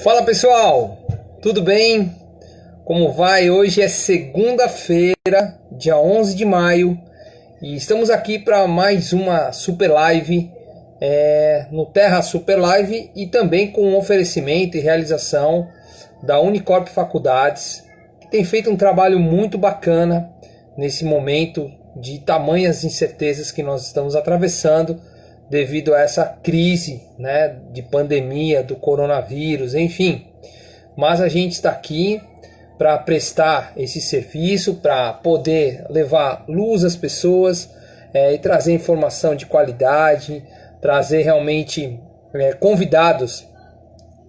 Fala pessoal, tudo bem? Como vai? Hoje é segunda-feira, dia 11 de maio, e estamos aqui para mais uma super live no Terra Super Live e também com um oferecimento e realização da Unicorp Faculdades, que tem feito um trabalho muito bacana nesse momento de tamanhas incertezas que nós estamos atravessando devido a essa crise, né, de pandemia, do coronavírus, enfim. Mas a gente está aqui para prestar esse serviço, para poder levar luz às pessoas e trazer informação de qualidade, trazer realmente convidados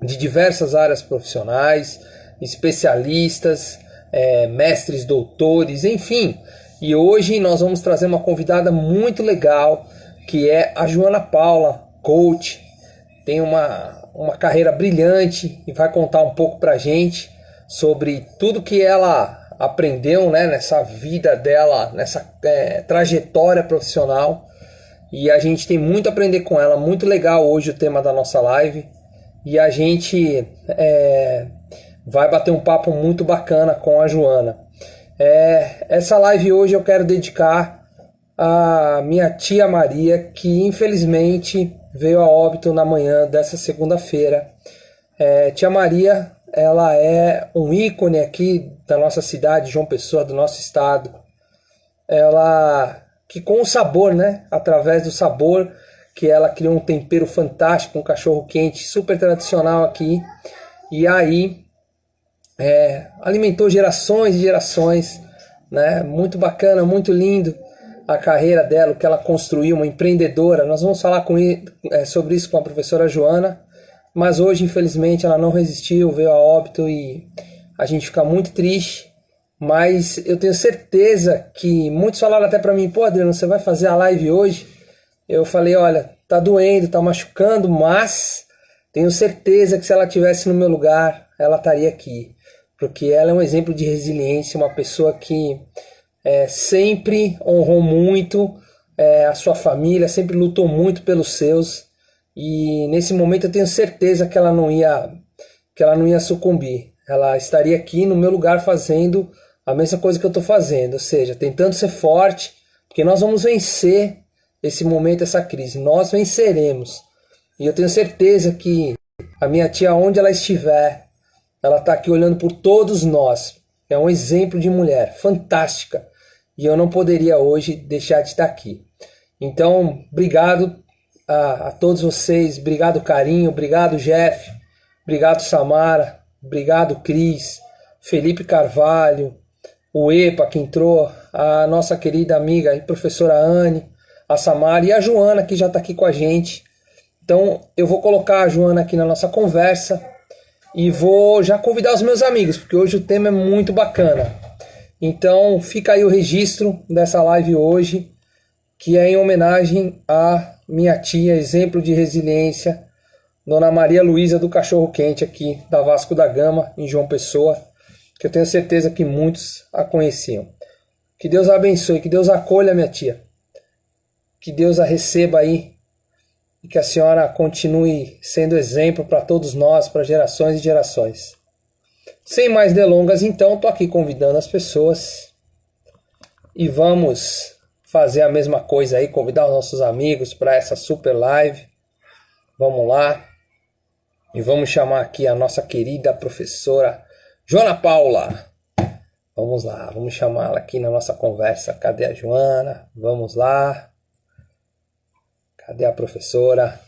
de diversas áreas profissionais, especialistas, mestres, doutores, enfim. E hoje nós vamos trazer uma convidada muito legal, que é a Joana Paula, coach. Tem uma carreira brilhante e vai contar um pouco pra gente sobre tudo que ela aprendeu, né, nessa vida dela, nessa trajetória profissional. E a gente tem muito a aprender com ela, muito legal hoje o tema da nossa live. E a gente vai bater um papo muito bacana com a Joana. Essa live hoje eu quero dedicar a minha tia Maria, que infelizmente veio a óbito na manhã dessa segunda-feira. Tia Maria, ela é um ícone aqui da nossa cidade, João Pessoa, do nosso estado. Ela que com o sabor, né, através do sabor, que ela criou um tempero fantástico, um cachorro quente super tradicional aqui. E aí alimentou gerações e gerações, né? Muito bacana, muito lindo a carreira dela, o que ela construiu, uma empreendedora. Nós vamos falar sobre isso com a professora Joana, mas hoje, infelizmente, ela não resistiu, veio a óbito e a gente fica muito triste. Mas eu tenho certeza que muitos falaram até para mim: pô, Adriano, você vai fazer a live hoje? Eu falei: olha, tá doendo, tá machucando, mas tenho certeza que se ela estivesse no meu lugar, ela estaria aqui. Porque ela é um exemplo de resiliência, uma pessoa que sempre honrou muito a sua família, sempre lutou muito pelos seus. E nesse momento eu tenho certeza que ela não ia sucumbir. Ela estaria aqui no meu lugar fazendo a mesma coisa que eu estou fazendo, ou seja, tentando ser forte, porque nós vamos vencer esse momento, essa crise. Nós venceremos. E eu tenho certeza que a minha tia, onde ela estiver, ela está aqui olhando por todos nós. É um exemplo de mulher fantástica. E eu não poderia hoje deixar de estar aqui. Então, obrigado a todos vocês. Obrigado, Carinho. Obrigado, Jeff. Obrigado, Samara. Obrigado, Cris. Felipe Carvalho. O Epa, que entrou. A nossa querida amiga e professora Anne. A Samara e a Joana, que já está aqui com a gente. Então, eu vou colocar a Joana aqui na nossa conversa. E vou já convidar os meus amigos, porque hoje o tema é muito bacana. Então fica aí o registro dessa live hoje, que é em homenagem à minha tia, exemplo de resiliência, Dona Maria Luísa do Cachorro Quente, aqui da Vasco da Gama, em João Pessoa, que eu tenho certeza que muitos a conheciam. Que Deus a abençoe, que Deus a acolha, minha tia. Que Deus a receba aí e que a senhora continue sendo exemplo para todos nós, para gerações e gerações. Sem mais delongas, então, estou aqui convidando as pessoas e vamos fazer a mesma coisa aí, convidar os nossos amigos para essa super live. Vamos lá e vamos chamar aqui a nossa querida professora Joana Paula. Vamos lá, vamos chamá-la aqui na nossa conversa. Cadê a Joana? Vamos lá. Cadê a professora?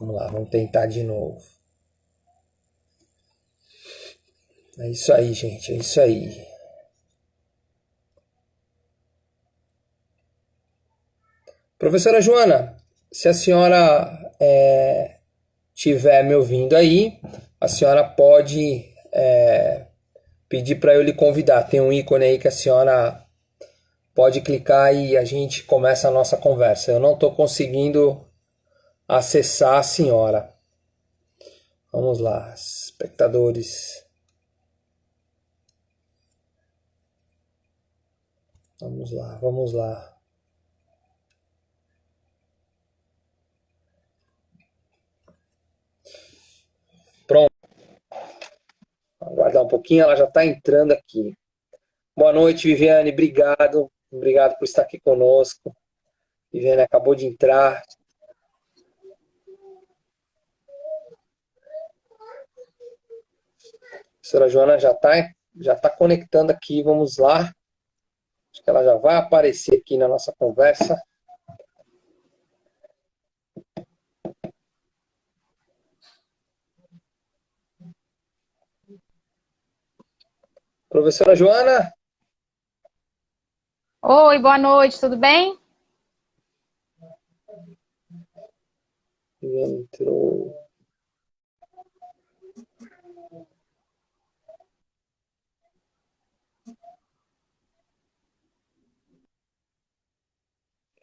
Vamos lá, vamos tentar de novo. É isso aí, gente, é isso aí. Professora Joana, se a senhora estiver me ouvindo aí, a senhora pode pedir para eu lhe convidar. Tem um ícone aí que a senhora pode clicar e a gente começa a nossa conversa. Eu não estou conseguindo acessar a senhora. Vamos lá, espectadores. Vamos lá, vamos lá. um pouquinho, ela já está entrando aqui. Boa noite, Viviane, obrigado. Obrigado por estar aqui conosco. Viviane acabou de entrar. A professora Joana já tá conectando aqui, vamos lá. Acho que ela já vai aparecer aqui na nossa conversa. Professora Joana? Oi, boa noite, tudo bem? Entrou.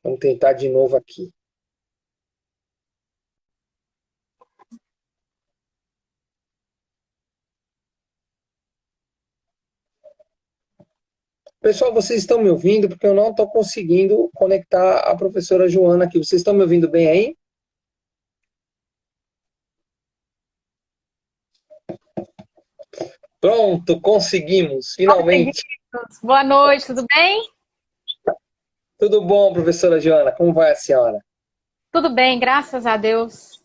Vamos tentar de novo aqui. Pessoal, vocês estão me ouvindo? Porque eu não estou conseguindo conectar a professora Joana aqui. Vocês estão me ouvindo bem aí? Pronto, conseguimos, Conseguimos. finalmente. Boa noite, tudo bem? Tudo bom, professora Joana? Como vai a senhora? Tudo bem, graças a Deus.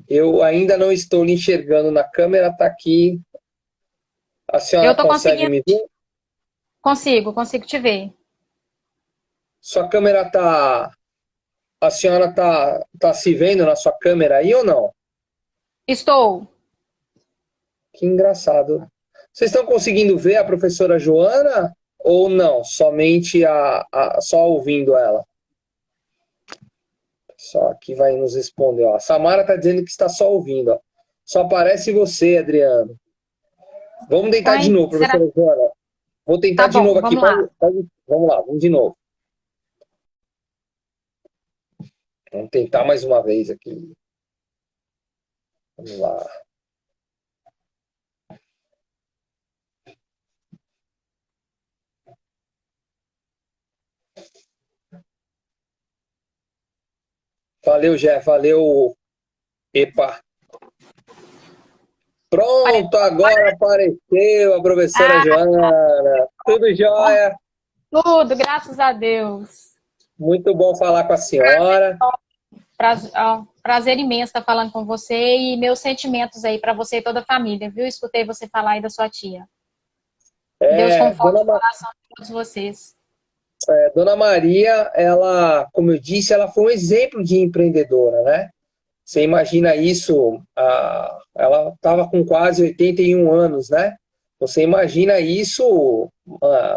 Eu ainda não estou lhe enxergando na câmera, está aqui. A Eu senhora tô consegue conseguindo, me ver? consigo te ver. Sua câmera está. A senhora tá se vendo na sua câmera aí ou não? Estou. Que engraçado. Vocês estão conseguindo ver a professora Joana ou não? Somente só ouvindo ela? Só aqui vai nos responder. Ó. A Samara está dizendo que está só ouvindo. Ó. Só aparece você, Adriano. Vamos tentar de Uai, novo, será? professora Joana. Vou tentar Tá de bom, novo aqui. vamos lá. Vamos lá, vamos de novo. Vamos tentar mais uma vez aqui. Vamos lá. Valeu, Jeff. Valeu. Epa. Pare- Pronto, agora apareceu a professora Ah, Joana. Tudo jóia? tudo, graças a Deus. Muito bom falar com a senhora. Prazer imenso estar falando com você e meus sentimentos aí para você e toda a família, viu? Escutei você falar aí da sua tia. Deus É, conforte o coração de todos vocês. Dona Maria, ela, como eu disse, ela foi um exemplo de empreendedora, né? Você imagina isso, ela estava com quase 81 anos, né? Você imagina isso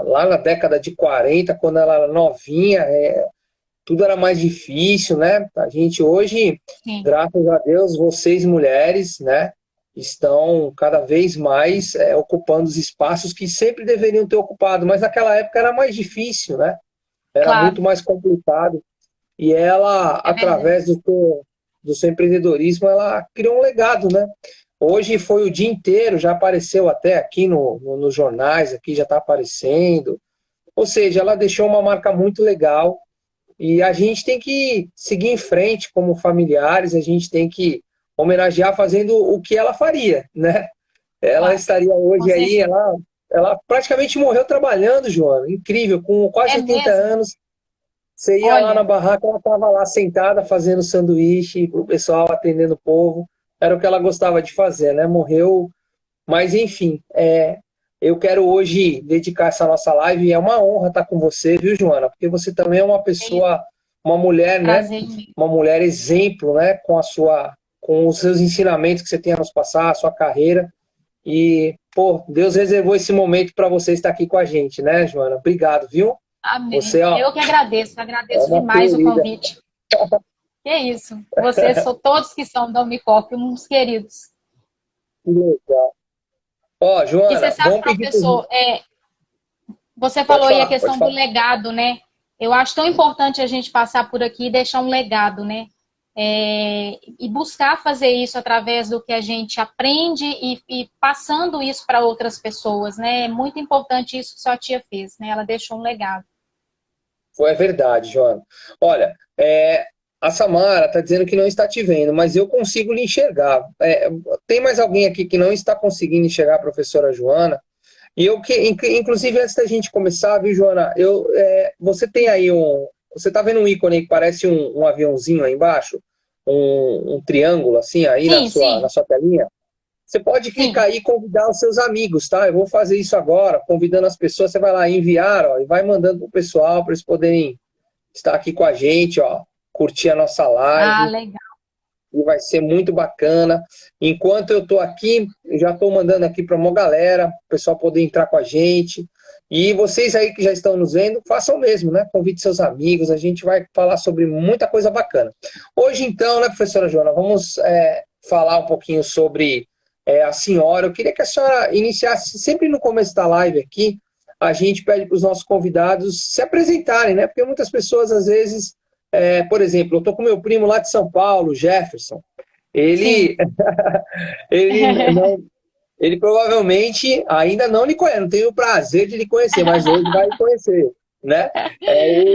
lá na década de 40, quando ela era novinha, tudo era mais difícil, né? A gente hoje, Sim, graças a Deus, vocês mulheres, né, estão cada vez mais ocupando os espaços que sempre deveriam ter ocupado, mas naquela época era mais difícil, né? Era claro, muito mais complicado. E ela, é verdade. através do seu empreendedorismo, ela criou um legado, né? Hoje foi o dia inteiro, já apareceu até aqui nos jornais, aqui já está aparecendo. Ou seja, ela deixou uma marca muito legal e a gente tem que seguir em frente como familiares, a gente tem que homenagear fazendo o que ela faria, né? Ela Claro, estaria com hoje aí, certeza. ela praticamente morreu trabalhando, Joana. Incrível, com quase É 80 mesmo? anos, você ia lá na Olha, barraca, ela estava lá sentada fazendo sanduíche para o pessoal, atendendo o povo. Era o que ela gostava de fazer, né? Morreu, mas enfim, eu quero hoje dedicar essa nossa live e é uma honra estar com você, viu, Joana? Porque você também é uma é isso. pessoa, uma mulher, né? Prazer imenso. Uma mulher exemplo, né? Com os seus ensinamentos que você tem a nos passar, a sua carreira. E, pô, Deus reservou esse momento para você estar aqui com a gente, né, Joana? Obrigado, viu? Amém. Você, ó, Eu que agradeço, é agradeço uma demais o querida. convite. Que é isso. Vocês são todos que são da Unicop, uns queridos. Que legal. Ó, E você Joana, sabe, vamos pedir pro... professor, você Pode falou aí a falar, pode questão do falar. legado, né? Eu acho tão importante a gente passar por aqui e deixar um legado, né? E buscar fazer isso através do que a gente aprende e passando isso para outras pessoas, né? É muito importante isso que sua tia fez, né? Ela deixou um legado. É verdade, Joana. Olha, A Samara está dizendo que não está te vendo, mas eu consigo lhe enxergar. Tem mais alguém aqui que não está conseguindo enxergar a professora Joana? E eu que, inclusive, antes da gente começar, viu, Joana? Você tem aí você está vendo um ícone aí que parece um aviãozinho aí embaixo? Um triângulo assim aí Sim, na sim, sua telinha? Você pode clicar sim. aí e convidar os seus amigos, tá? Eu vou fazer isso agora, convidando as pessoas. Você vai lá enviar, ó, e vai mandando pro pessoal para eles poderem estar aqui com a gente, ó, curtir a nossa Ah, live. legal. E vai ser muito bacana. Enquanto eu estou aqui, já estou mandando aqui para uma galera, o pessoal poder entrar com a gente. E vocês aí que já estão nos vendo, façam o mesmo, né? Convide seus amigos, a gente vai falar sobre muita coisa bacana. Hoje, então, né, professora Joana, vamos falar um pouquinho sobre a senhora. Eu queria que a senhora iniciasse, sempre no começo da live aqui, a gente pede para os nossos convidados se apresentarem, né? Porque muitas pessoas, às vezes, por exemplo, eu estou com meu primo lá de São Paulo, Jefferson. Ele, Sim. ele, não, ele provavelmente ainda não lhe conhece, não tenho o prazer de lhe conhecer, mas hoje vai lhe conhecer, né?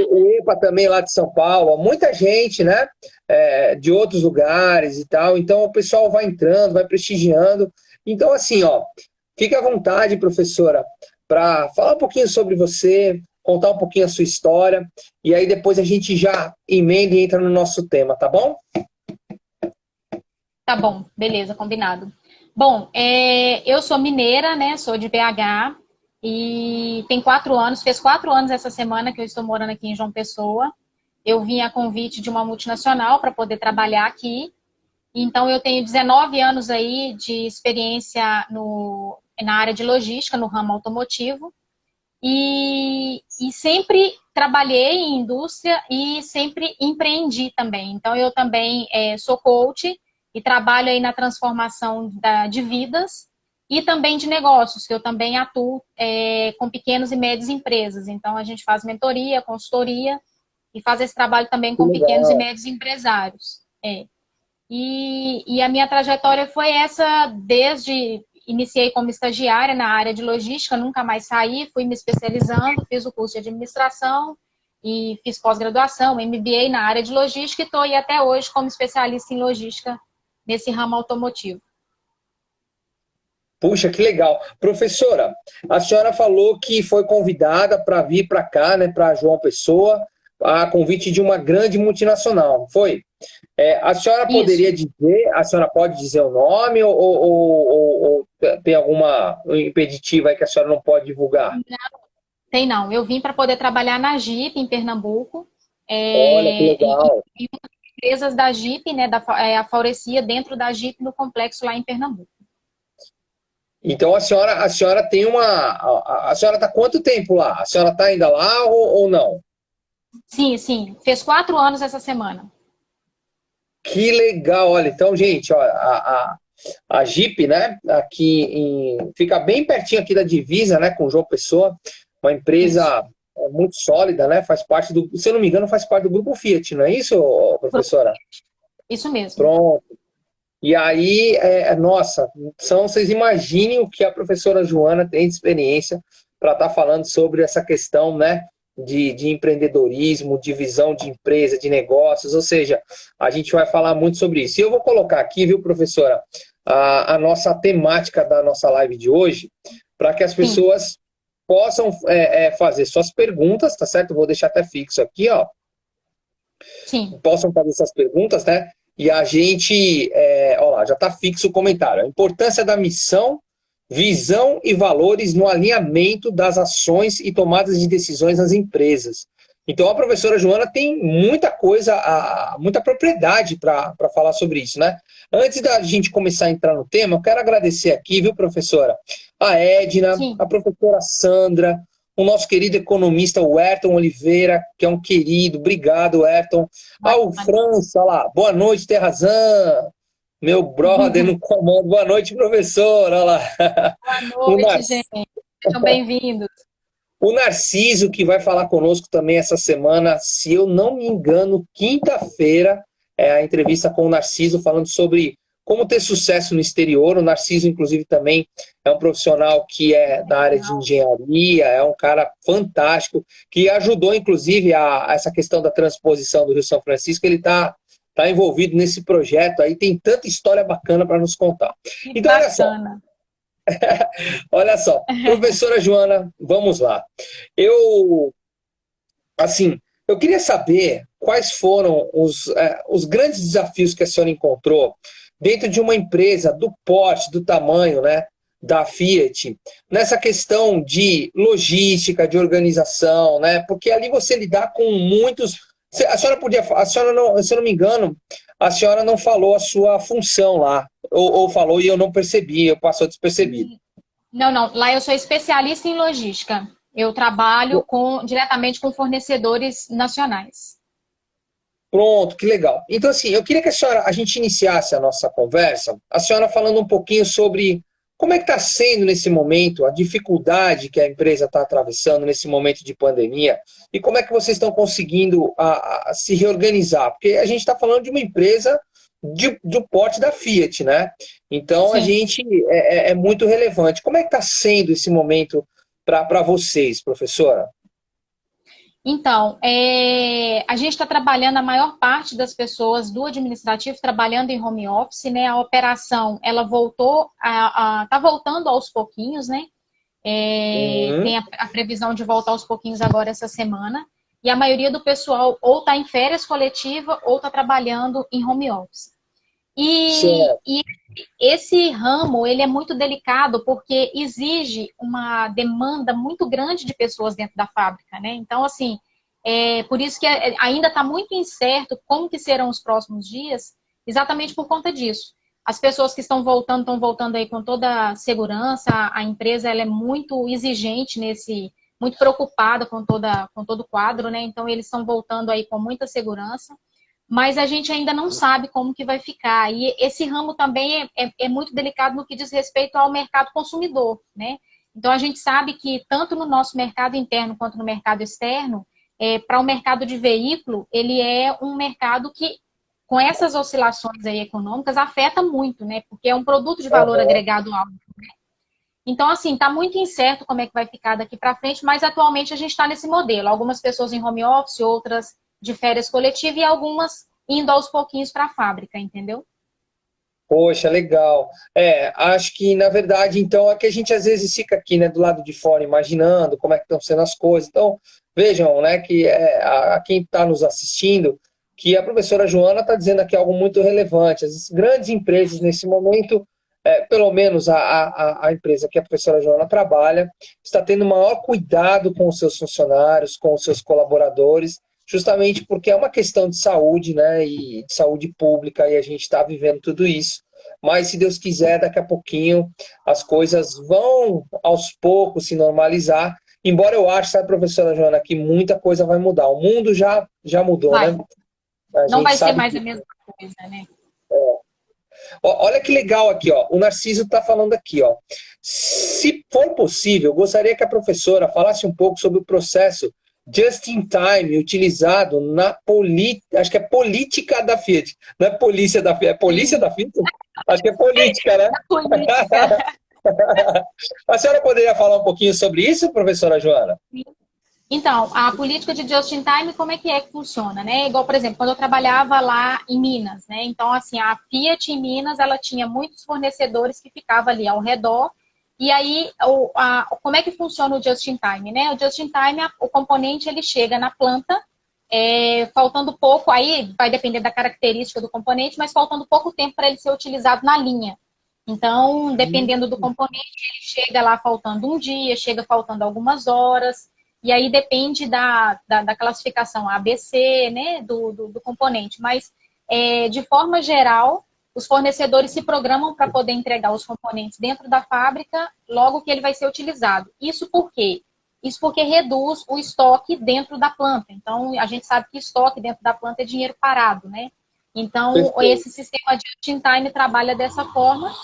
O EPA também lá de São Paulo, muita gente, né? De outros lugares e tal. Então o pessoal vai entrando, vai prestigiando. Então assim, ó, fique à vontade, professora, para falar um pouquinho sobre você, contar um pouquinho a sua história, e aí depois a gente já emenda e entra no nosso tema, tá bom? Tá bom, beleza, combinado. Bom, eu sou mineira, né? Sou de BH e tem 4 anos, fez 4 anos essa semana que eu estou morando aqui em João Pessoa. Eu vim a convite de uma multinacional para poder trabalhar aqui. Então, eu tenho 19 anos aí de experiência na área de logística, no ramo automotivo. E sempre trabalhei em indústria e sempre empreendi também. Então, eu também sou coach e trabalho aí na transformação de vidas e também de negócios, que eu também atuo com pequenas e médias empresas. Então, a gente faz mentoria, consultoria e faz esse trabalho também Que com pequenos e legal. médios empresários. E a minha trajetória foi essa desde iniciei como estagiária na área de logística, nunca mais saí, fui me especializando, fiz o curso de administração e fiz pós-graduação, MBA na área de logística e estou aí até hoje como especialista em logística nesse ramo automotivo. Puxa, que legal. Professora, a senhora falou que foi convidada para vir para cá, né, para João Pessoa, a convite de uma grande multinacional, foi? A senhora Isso. poderia dizer, a senhora pode dizer o nome ou tem alguma impeditiva aí que a senhora não pode divulgar? Tem não. Eu vim para poder trabalhar na Jeep em Pernambuco, Olha, que e legal. empresas da Jeep, né, a Faurecia dentro da Jeep no complexo lá em Pernambuco. Então a senhora tem a senhora está quanto tempo lá? A senhora está ainda lá ou não? Sim, sim. Fez 4 anos essa semana. Que legal, olha, então, gente, ó, a Jeep, né, fica bem pertinho aqui da divisa, né, com João Pessoa, uma Isso. empresa muito sólida, né, faz parte se eu não me engano, faz parte do grupo Fiat, não é isso, professora? Isso mesmo. Pronto. E aí, nossa, vocês imaginem o que a professora Joana tem de experiência para estar falando sobre essa questão, né, de empreendedorismo, de visão de empresa, de negócios, ou seja, a gente vai falar muito sobre isso. E eu vou colocar aqui, viu, professora, a nossa temática da nossa live de hoje, para que as Sim, pessoas possam fazer suas perguntas, tá certo? Vou deixar até fixo aqui, ó, sim. possam fazer essas perguntas, né? E a gente, ó lá, já está fixo o comentário. A importância da missão, visão e valores no alinhamento das ações e tomadas de decisões nas empresas. Então a professora Joana tem muita coisa, muita propriedade para falar sobre isso, né? Antes da gente começar a entrar no tema, eu quero agradecer aqui, viu, professora? A Edna, Sim. a professora Sandra, o nosso querido economista, o Ayrton Oliveira, que é um querido. Obrigado, Ayrton. O França, lá. Boa noite, Terrazan. Meu brother no comando. Boa noite, professor. Olha lá. Boa O, Nar... noite, gente. Sejam bem-vindos. o Narciso, que vai falar conosco também essa semana, se eu não me engano, quinta-feira, é a entrevista com o Narciso, falando sobre como ter sucesso no exterior. O Narciso, inclusive, também é um profissional que é da área de engenharia, é um cara fantástico, que ajudou, inclusive, a essa questão da transposição do Rio São Francisco. Ele está está envolvido nesse projeto aí, tem tanta história bacana para nos contar. Que Então, bacana. olha só, professora Joana, vamos lá. Eu, assim, eu queria saber quais foram os grandes desafios que a senhora encontrou dentro de uma empresa do porte, do tamanho, né, da Fiat, nessa questão de logística, de organização, né, porque ali você lidar com muitos... A senhora podia... A senhora não, se eu não me engano, a senhora não falou a sua função lá, ou falou e eu não percebi, eu passou despercebido. Não, não. Lá eu sou especialista em logística. Eu trabalho diretamente com fornecedores nacionais. Pronto, que legal. Então, assim, eu queria que a gente iniciasse a nossa conversa, a senhora falando um pouquinho sobre como é que está sendo nesse momento, a dificuldade que a empresa está atravessando nesse momento de pandemia, e como é que vocês estão conseguindo se reorganizar, porque a gente está falando de uma empresa do porte da Fiat, né? Então, a Sim. gente é muito relevante. Como é que está sendo esse momento para vocês, professora? Então, a gente está trabalhando, a maior parte das pessoas do administrativo trabalhando em home office, né? A operação, ela voltou, tá voltando aos pouquinhos, né? Uhum. Tem a previsão de voltar aos pouquinhos agora essa semana. E a maioria do pessoal ou está em férias coletiva ou está trabalhando em home office. Certo. E esse ramo, ele é muito delicado porque exige uma demanda muito grande de pessoas dentro da fábrica, né? Então, assim, por isso que ainda está muito incerto como que serão os próximos dias, exatamente por conta disso. As pessoas que estão voltando aí com toda a segurança, a empresa ela é muito exigente muito preocupada com todo o quadro, né? Então, eles estão voltando aí com muita segurança, mas a gente ainda não sabe como que vai ficar. E esse ramo também é muito delicado no que diz respeito ao mercado consumidor, né? Então, a gente sabe que tanto no nosso mercado interno quanto no mercado externo, para o mercado de veículo, ele é um mercado que, com essas oscilações aí econômicas, afeta muito, né? Porque é um produto de valor Uhum. agregado alto. Então, assim, está muito incerto como é que vai ficar daqui para frente, mas atualmente a gente está nesse modelo. Algumas pessoas em home office, outras de férias coletivas e algumas indo aos pouquinhos para a fábrica, entendeu? Poxa, legal. Acho que, na verdade, então, é que a gente às vezes fica aqui, né, do lado de fora, imaginando como é que estão sendo as coisas. Então, vejam, né, que a quem está nos assistindo, que a professora Joana está dizendo aqui algo muito relevante. As grandes empresas, nesse momento, pelo menos a empresa que a professora Joana trabalha, está tendo maior cuidado com os seus funcionários, com os seus colaboradores, justamente porque é uma questão de saúde, né, e de saúde pública, e a gente está vivendo tudo isso. Mas, se Deus quiser, daqui a pouquinho as coisas vão, aos poucos, se normalizar. Embora eu ache, sabe, professora Joana, que muita coisa vai mudar. O mundo já mudou, Vai. né? A Não gente vai ser sabe mais a que... mesma coisa, né? Olha que legal aqui, ó. O Narciso está falando aqui, ó. Se for possível, gostaria que a professora falasse um pouco sobre o processo just in time utilizado na acho que é política da Fiat. Não é polícia da Fiat, é polícia Sim, da Fiat? Acho que é política, né? política. A senhora poderia falar um pouquinho sobre isso, professora Joana? Então, a política de just in time, como é que funciona, né? Igual, por exemplo, quando eu trabalhava lá em Minas, né? Então, assim, a Fiat em Minas, ela tinha muitos fornecedores que ficavam ali ao redor. E aí, como é que funciona o just in time, né? O just in time, o componente, ele chega na planta, faltando pouco, aí vai depender da característica do componente, mas faltando pouco tempo para ele ser utilizado na linha. Então, dependendo do componente, ele chega lá faltando um dia, chega faltando algumas horas, e aí depende da classificação ABC, né, do componente. Mas, de forma geral, os fornecedores se programam para poder entregar os componentes dentro da fábrica logo que ele vai ser utilizado. Isso por quê? Isso porque reduz o estoque dentro da planta. Então, a gente sabe que estoque dentro da planta é dinheiro parado, né? Então, Perfeito. esse sistema de just-in-time trabalha dessa forma,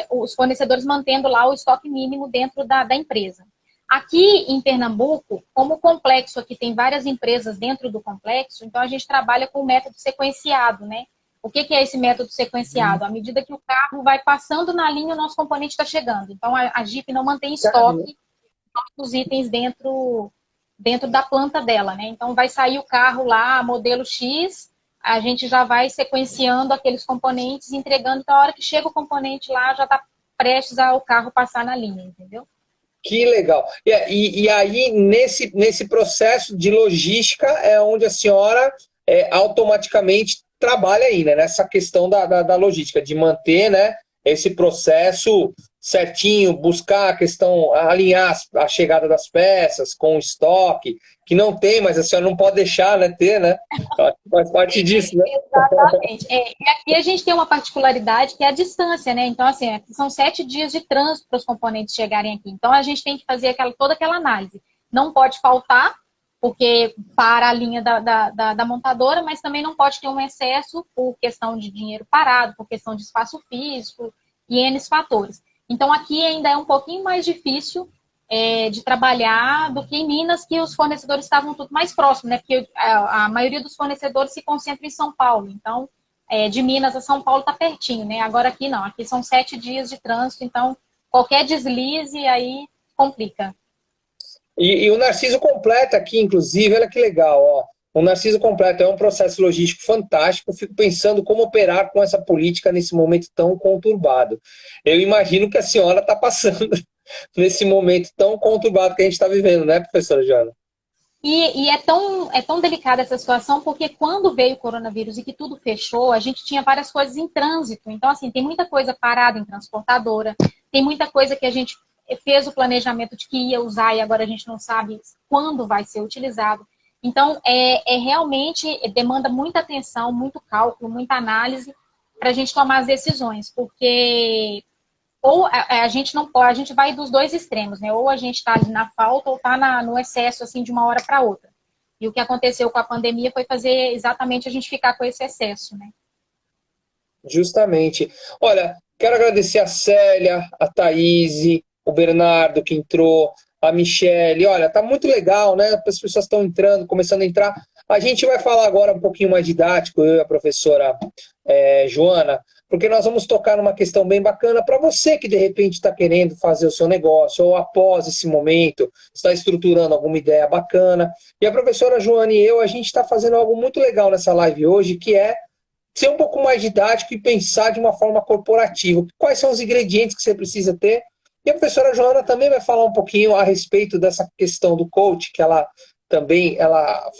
os fornecedores mantendo lá o estoque mínimo dentro da empresa. Aqui em Pernambuco, como o complexo aqui tem várias empresas dentro do complexo, então a gente trabalha com o método sequenciado, né? O que é esse método sequenciado? À medida que o carro vai passando na linha, o nosso componente está chegando. Então, a Jeep não mantém estoque dos itens dentro da planta dela, né? Então, vai sair o carro lá, modelo X, a gente já vai sequenciando aqueles componentes, entregando, então a hora que chega o componente lá, já está prestes ao carro passar na linha, entendeu? Que legal. E aí, nesse processo de logística, é onde a senhora automaticamente trabalha aí, né? Nessa questão da logística, de manter, né, esse processo certinho, buscar a questão, alinhar a chegada das peças com o estoque, que não tem, mas a senhora não pode deixar, né, ter, né? Faz parte disso, né? Exatamente. E aqui a gente tem uma particularidade que é a distância, né? Então, assim, são 7 dias de trânsito para os componentes chegarem aqui. Então, a gente tem que fazer toda aquela análise. Não pode faltar, porque para a linha da montadora, mas também não pode ter um excesso por questão de dinheiro parado, por questão de espaço físico e N fatores. Então, aqui ainda é um pouquinho mais difícil de trabalhar do que em Minas, que os fornecedores estavam tudo mais próximos, né? Porque a maioria dos fornecedores se concentra em São Paulo. Então, de Minas a São Paulo está pertinho, né? Agora aqui não. Aqui são 7 dias de trânsito, então qualquer deslize aí complica. E o Narciso completa aqui, inclusive, olha que legal, ó. O Narciso completa é um processo logístico fantástico. Eu fico pensando como operar com essa política nesse momento tão conturbado. Eu imagino que a senhora está passando nesse momento tão conturbado que a gente está vivendo, né, professora Joana? E é tão delicada essa situação, porque quando veio o coronavírus e que tudo fechou, a gente tinha várias coisas em trânsito. Então, assim, tem muita coisa parada em transportadora, tem muita coisa que a gente fez o planejamento de que ia usar e agora a gente não sabe quando vai ser utilizado. Então, realmente demanda muita atenção, muito cálculo, muita análise para a gente tomar as decisões, porque ou a gente não pode, a gente vai dos dois extremos, né? Ou a gente está ali na falta ou está no excesso, assim, de uma hora para outra. E o que aconteceu com a pandemia foi fazer exatamente a gente ficar com esse excesso, né? Justamente. Olha, quero agradecer a Célia, a Thaís, o Bernardo que entrou, a Michele. Olha, tá muito legal, né? As pessoas estão entrando, começando a entrar. A gente vai falar agora um pouquinho mais didático, eu e a professora Joana, porque nós vamos tocar numa questão bem bacana para você que de repente está querendo fazer o seu negócio, ou após esse momento está estruturando alguma ideia bacana. E a professora Joana e eu, a gente está fazendo algo muito legal nessa live hoje, que é ser um pouco mais didático e pensar de uma forma corporativa. Quais são os ingredientes que você precisa ter? E a professora Joana também vai falar um pouquinho a respeito dessa questão do coach, que ela também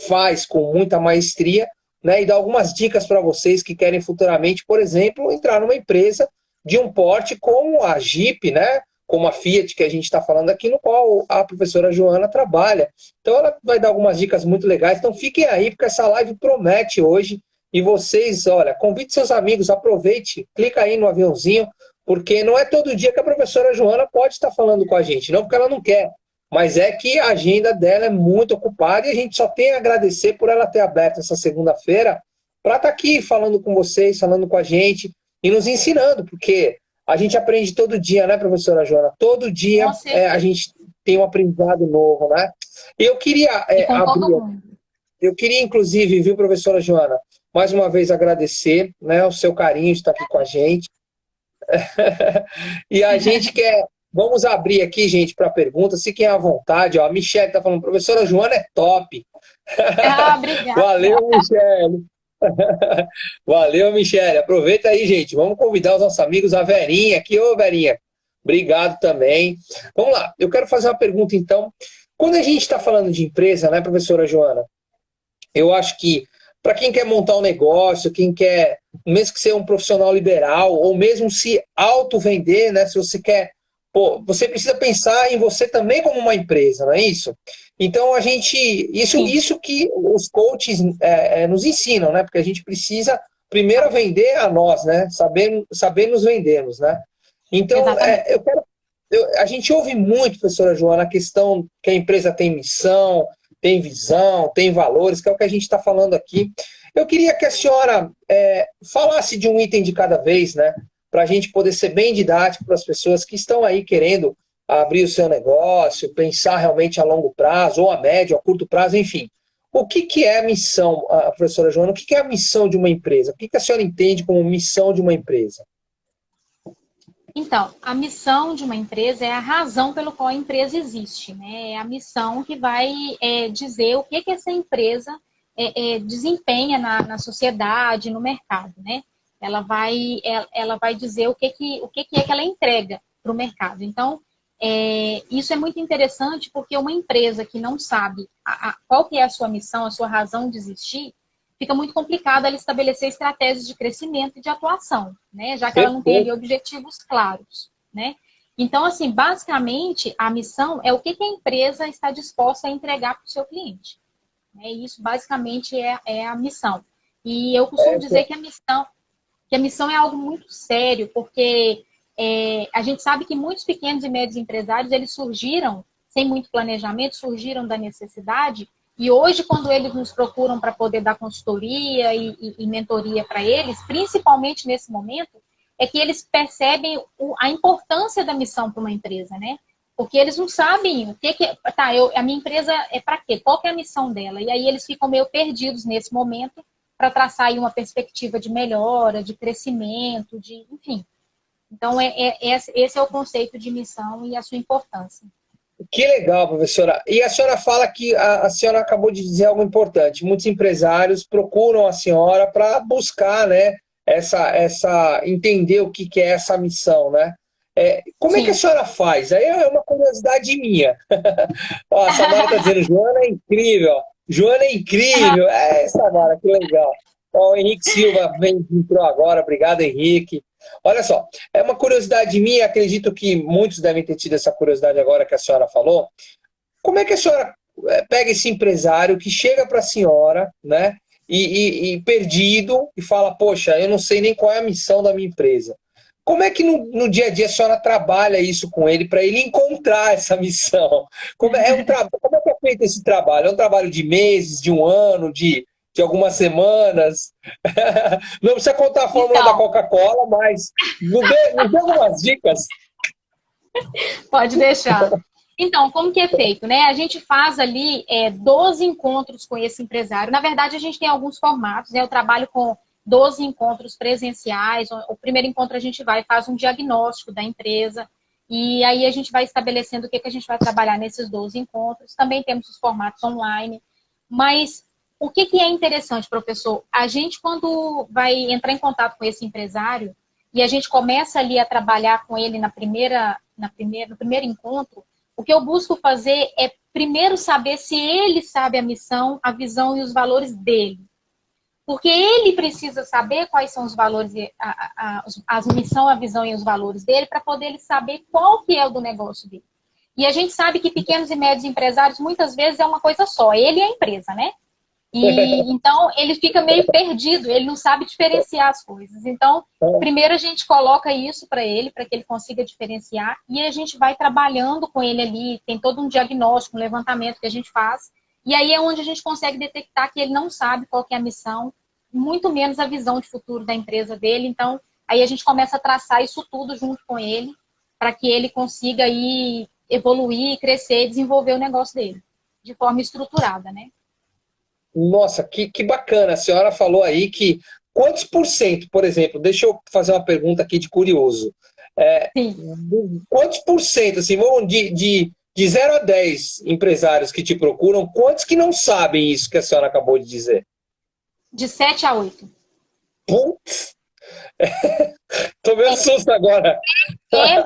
faz com muita maestria, né, e dá algumas dicas para vocês que querem futuramente, por exemplo, entrar numa empresa de um porte como a Jeep, né, como a Fiat, que a gente está falando aqui, no qual a professora Joana trabalha. Então ela vai dar algumas dicas muito legais. Então fiquem aí, porque essa live promete hoje. E vocês, olha, convide seus amigos, aproveite, clica aí no aviãozinho, porque não é todo dia que a professora Joana pode estar falando com a gente, não porque ela não quer, mas é que a agenda dela é muito ocupada e a gente só tem a agradecer por ela ter aberto essa segunda-feira para estar aqui falando com vocês, falando com a gente e nos ensinando, porque a gente aprende todo dia, né, professora Joana? Todo dia a gente tem um aprendizado novo, né? Eu queria abrir... Eu queria, inclusive, viu, professora Joana, mais uma vez agradecer, né, o seu carinho de estar aqui com a gente. E a gente quer... Vamos abrir aqui, gente, para perguntas. Fiquem à vontade. Ó, a Michelle está falando, professora Joana é top. Obrigada. Valeu, Michelle. Valeu, Michelle. Aproveita aí, gente. Vamos convidar os nossos amigos, a Verinha aqui. Ô, Verinha, obrigado também. Vamos lá. Eu quero fazer uma pergunta, então. Quando a gente está falando de empresa, né, professora Joana? Eu acho que para quem quer montar um negócio, quem quer, mesmo que seja um profissional liberal, ou mesmo se auto-vender, né? Se você quer, você precisa pensar em você também como uma empresa, não é isso? Então a gente, isso que os coaches nos ensinam, né? Porque a gente precisa primeiro vender a nós, né? Saber nos vendermos, né? Então a gente ouve muito, professora Joana, a questão que a empresa tem missão, tem visão, tem valores, que é o que a gente está falando aqui. Eu queria que a senhora falasse de um item de cada vez, né? Para a gente poder ser bem didático para as pessoas que estão aí querendo abrir o seu negócio, pensar realmente a longo prazo, ou a médio, a curto prazo, enfim. O que é a missão, professora Joana? O que é a missão de uma empresa? O que a senhora entende como missão de uma empresa? Então, a missão de uma empresa é a razão pelo qual a empresa existe, né? É a missão que vai dizer o que essa empresa desempenha na sociedade, no mercado, né? Ela vai dizer o que é que ela entrega para o mercado. Então, isso é muito interessante porque uma empresa que não sabe qual que é a sua missão, a sua razão de existir, fica muito complicado ela estabelecer estratégias de crescimento e de atuação, né? Já que ela não tem ali objetivos claros, né? Então, assim, basicamente, a missão é o que a empresa está disposta a entregar para o seu cliente. Né? Isso, basicamente, é a missão. E eu costumo dizer que a missão é algo muito sério, porque a gente sabe que muitos pequenos e médios empresários, eles surgiram sem muito planejamento, surgiram da necessidade, e hoje, quando eles nos procuram para poder dar consultoria e mentoria para eles, principalmente nesse momento, é que eles percebem a importância da missão para uma empresa, né? Porque eles não sabem o que a minha empresa é para quê? Qual que é a missão dela? E aí eles ficam meio perdidos nesse momento para traçar aí uma perspectiva de melhora, de crescimento, enfim. Então, esse é o conceito de missão e a sua importância. Que legal, professora. E a senhora fala que a senhora acabou de dizer algo importante. Muitos empresários procuram a senhora para buscar, né, entender o que é essa missão, né? Como é que a senhora faz? Aí é uma curiosidade minha. Ó, a Samara está dizendo, Joana é incrível. Joana é incrível. Samara, que legal. Ó, o Henrique Silva entrou agora. Obrigado, Henrique. Olha só, é uma curiosidade minha, acredito que muitos devem ter tido essa curiosidade agora que a senhora falou. Como é que a senhora pega esse empresário que chega para a senhora, né, e perdido, e fala, poxa, eu não sei nem qual é a missão da minha empresa. Como é que no dia a dia a senhora trabalha isso com ele para ele encontrar essa missão? Como é que é feito esse trabalho? É um trabalho de meses, de um ano, de algumas semanas? Não precisa contar a fórmula da Coca-Cola, mas me dê algumas dicas. Pode deixar. Então, como que é feito, né? A gente faz ali 12 encontros com esse empresário. Na verdade, a gente tem alguns formatos, né? Eu trabalho com 12 encontros presenciais. O primeiro encontro a gente faz um diagnóstico da empresa, e aí a gente vai estabelecendo o que a gente vai trabalhar nesses 12 encontros. Também temos os formatos online. Mas o que é interessante, professor? A gente, quando vai entrar em contato com esse empresário, e a gente começa ali a trabalhar com ele no primeiro encontro, o que eu busco fazer é primeiro saber se ele sabe a missão, a visão e os valores dele. Porque ele precisa saber quais são os valores, a missão, a visão e os valores dele, para poder ele saber qual que é o do negócio dele. E a gente sabe que pequenos e médios empresários, muitas vezes, é uma coisa só. Ele e a empresa, né? E então ele fica meio perdido, ele não sabe diferenciar as coisas. Então, primeiro a gente coloca isso para ele que ele consiga diferenciar, e a gente vai trabalhando com ele ali, tem todo um diagnóstico, um levantamento que a gente faz, e aí é onde a gente consegue detectar que ele não sabe qual que é a missão, muito menos a visão de futuro da empresa dele. Então, aí a gente começa a traçar isso tudo junto com ele, para que ele consiga aí evoluir, crescer e desenvolver o negócio dele, de forma estruturada, né? Nossa, que bacana. A senhora falou aí que quantos por cento, por exemplo, deixa eu fazer uma pergunta aqui de curioso. Quantos por cento, assim, de 0 a 10 empresários que te procuram, quantos que não sabem isso que a senhora acabou de dizer? De 7 a 8. Putz! Tô meio susto agora. É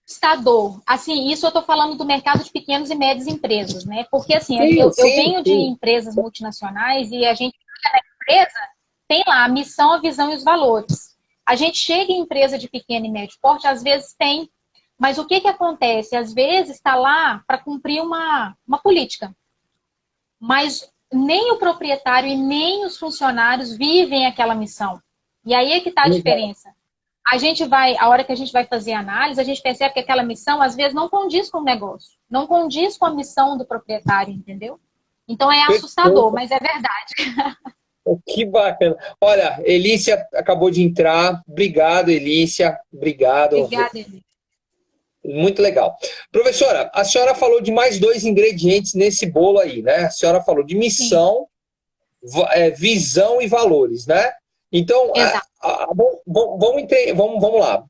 assustador. Assim, isso eu tô falando do mercado de pequenos e médias empresas, né? Porque, assim, eu venho de empresas multinacionais e a gente, na empresa, tem lá a missão, a visão e os valores. A gente chega em empresa de pequeno e médio porte, às vezes tem, mas o que acontece? Às vezes está lá para cumprir uma política, mas nem o proprietário e nem os funcionários vivem aquela missão. E aí é que está a diferença. A hora que a gente vai fazer a análise, a gente percebe que aquela missão, às vezes, não condiz com o negócio. Não condiz com a missão do proprietário, entendeu? Então é assustador, mas é verdade. Que bacana. Olha, Elícia acabou de entrar. Obrigado, Elícia. Obrigado. Obrigada, Elícia. Muito legal. Professora, a senhora falou de mais 2 ingredientes nesse bolo aí, né? A senhora falou de missão, visão e valores, né? Então, Exato. vamos lá.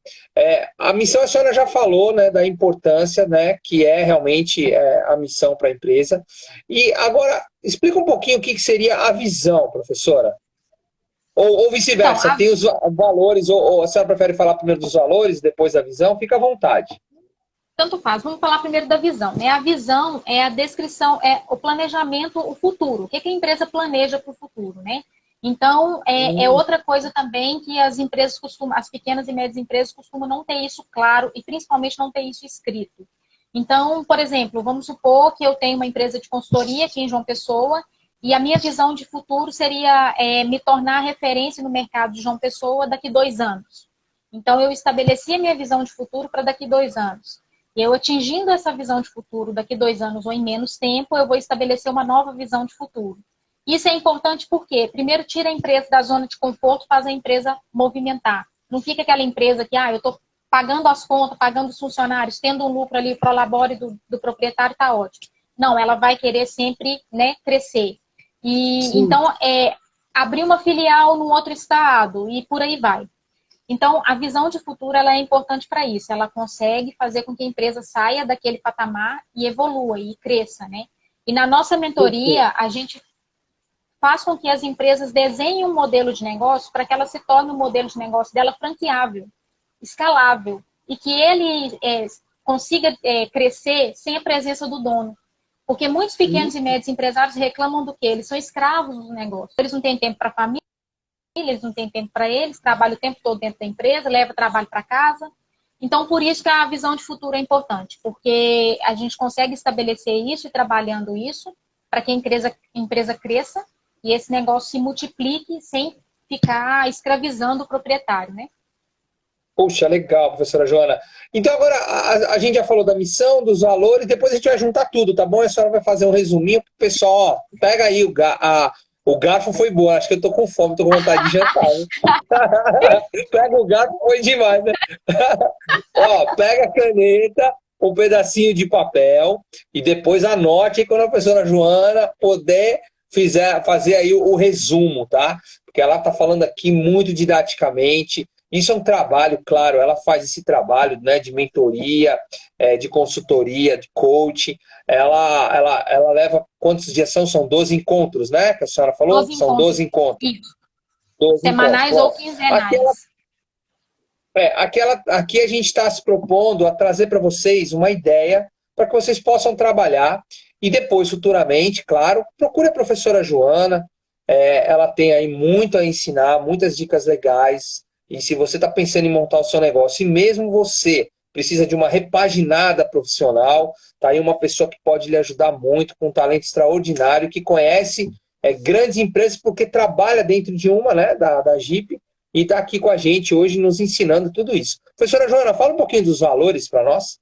A missão a senhora já falou, né, da importância, né, que é realmente a missão para a empresa. E agora, explica um pouquinho o que seria a visão, professora. Ou Então, vice-versa, tem os valores, ou a senhora prefere falar primeiro dos valores, depois da visão? Fica à vontade. tanto faz. Vamos falar primeiro da visão, né? A visão é a descrição, é o planejamento, o futuro. O que a empresa planeja para o futuro, né? Então, é outra coisa também que as empresas costumam, as pequenas e médias empresas costumam não ter isso claro e principalmente não ter isso escrito. Então, por exemplo, vamos supor que eu tenho uma empresa de consultoria aqui em João Pessoa e a minha visão de futuro seria me tornar referência no mercado de João Pessoa daqui 2 anos. Então, eu estabeleci a minha visão de futuro para daqui 2 anos. E eu atingindo essa visão de futuro daqui 2 anos ou em menos tempo, eu vou estabelecer uma nova visão de futuro. Isso é importante porque, primeiro, tira a empresa da zona de conforto, faz a empresa movimentar. Não fica aquela empresa que, eu estou pagando as contas, pagando os funcionários, tendo um lucro ali pro labore do proprietário, está ótimo. Não, ela vai querer sempre, né, crescer. E então, abrir uma filial num outro estado e por aí vai. Então, a visão de futuro ela é importante para isso. Ela consegue fazer com que a empresa saia daquele patamar e evolua e cresça, né? E na nossa mentoria, a gente faz com que as empresas desenhem um modelo de negócio para que ela se torne um modelo de negócio dela franqueável, escalável, e que ele consiga crescer sem a presença do dono. Porque muitos pequenos e médios empresários reclamam do quê? Eles são escravos do negócio. Eles não têm tempo para a família, eles não têm tempo para eles, trabalham o tempo todo dentro da empresa, leva trabalho para casa. Então, por isso que a visão de futuro é importante, porque a gente consegue estabelecer isso e trabalhando isso para que a empresa cresça e esse negócio se multiplique sem ficar escravizando o proprietário, né? Poxa, legal, professora Joana. Então agora a gente já falou da missão, dos valores, depois a gente vai juntar tudo, tá bom? A senhora vai fazer um resuminho pro pessoal, ó, pega aí o garfo foi bom, acho que eu tô com fome, tô com vontade de jantar, hein? Pega o garfo, foi demais, né? Ó, pega a caneta, um pedacinho de papel e depois anote aí quando a professora Joana puder fazer aí o resumo, tá? Porque ela tá falando aqui muito didaticamente. Isso é um trabalho, claro, ela faz esse trabalho, né, de mentoria, de consultoria, de coaching. Ela leva, quantos dias são? São 12 encontros, né? Que a senhora falou? 12 São encontros. 12 encontros. Isso. 12 Semanais encontros. ou quinzenais. Aqui a gente está se propondo a trazer para vocês uma ideia para que vocês possam trabalhar e depois, futuramente, claro, procure a professora Joana. Ela tem aí muito a ensinar, muitas dicas legais. E se você está pensando em montar o seu negócio e mesmo você precisa de uma repaginada profissional, tá aí uma pessoa que pode lhe ajudar muito, com um talento extraordinário, que conhece grandes empresas porque trabalha dentro de uma, né, da Jeep, e está aqui com a gente hoje nos ensinando tudo isso. Professora Joana, fala um pouquinho dos valores para nós.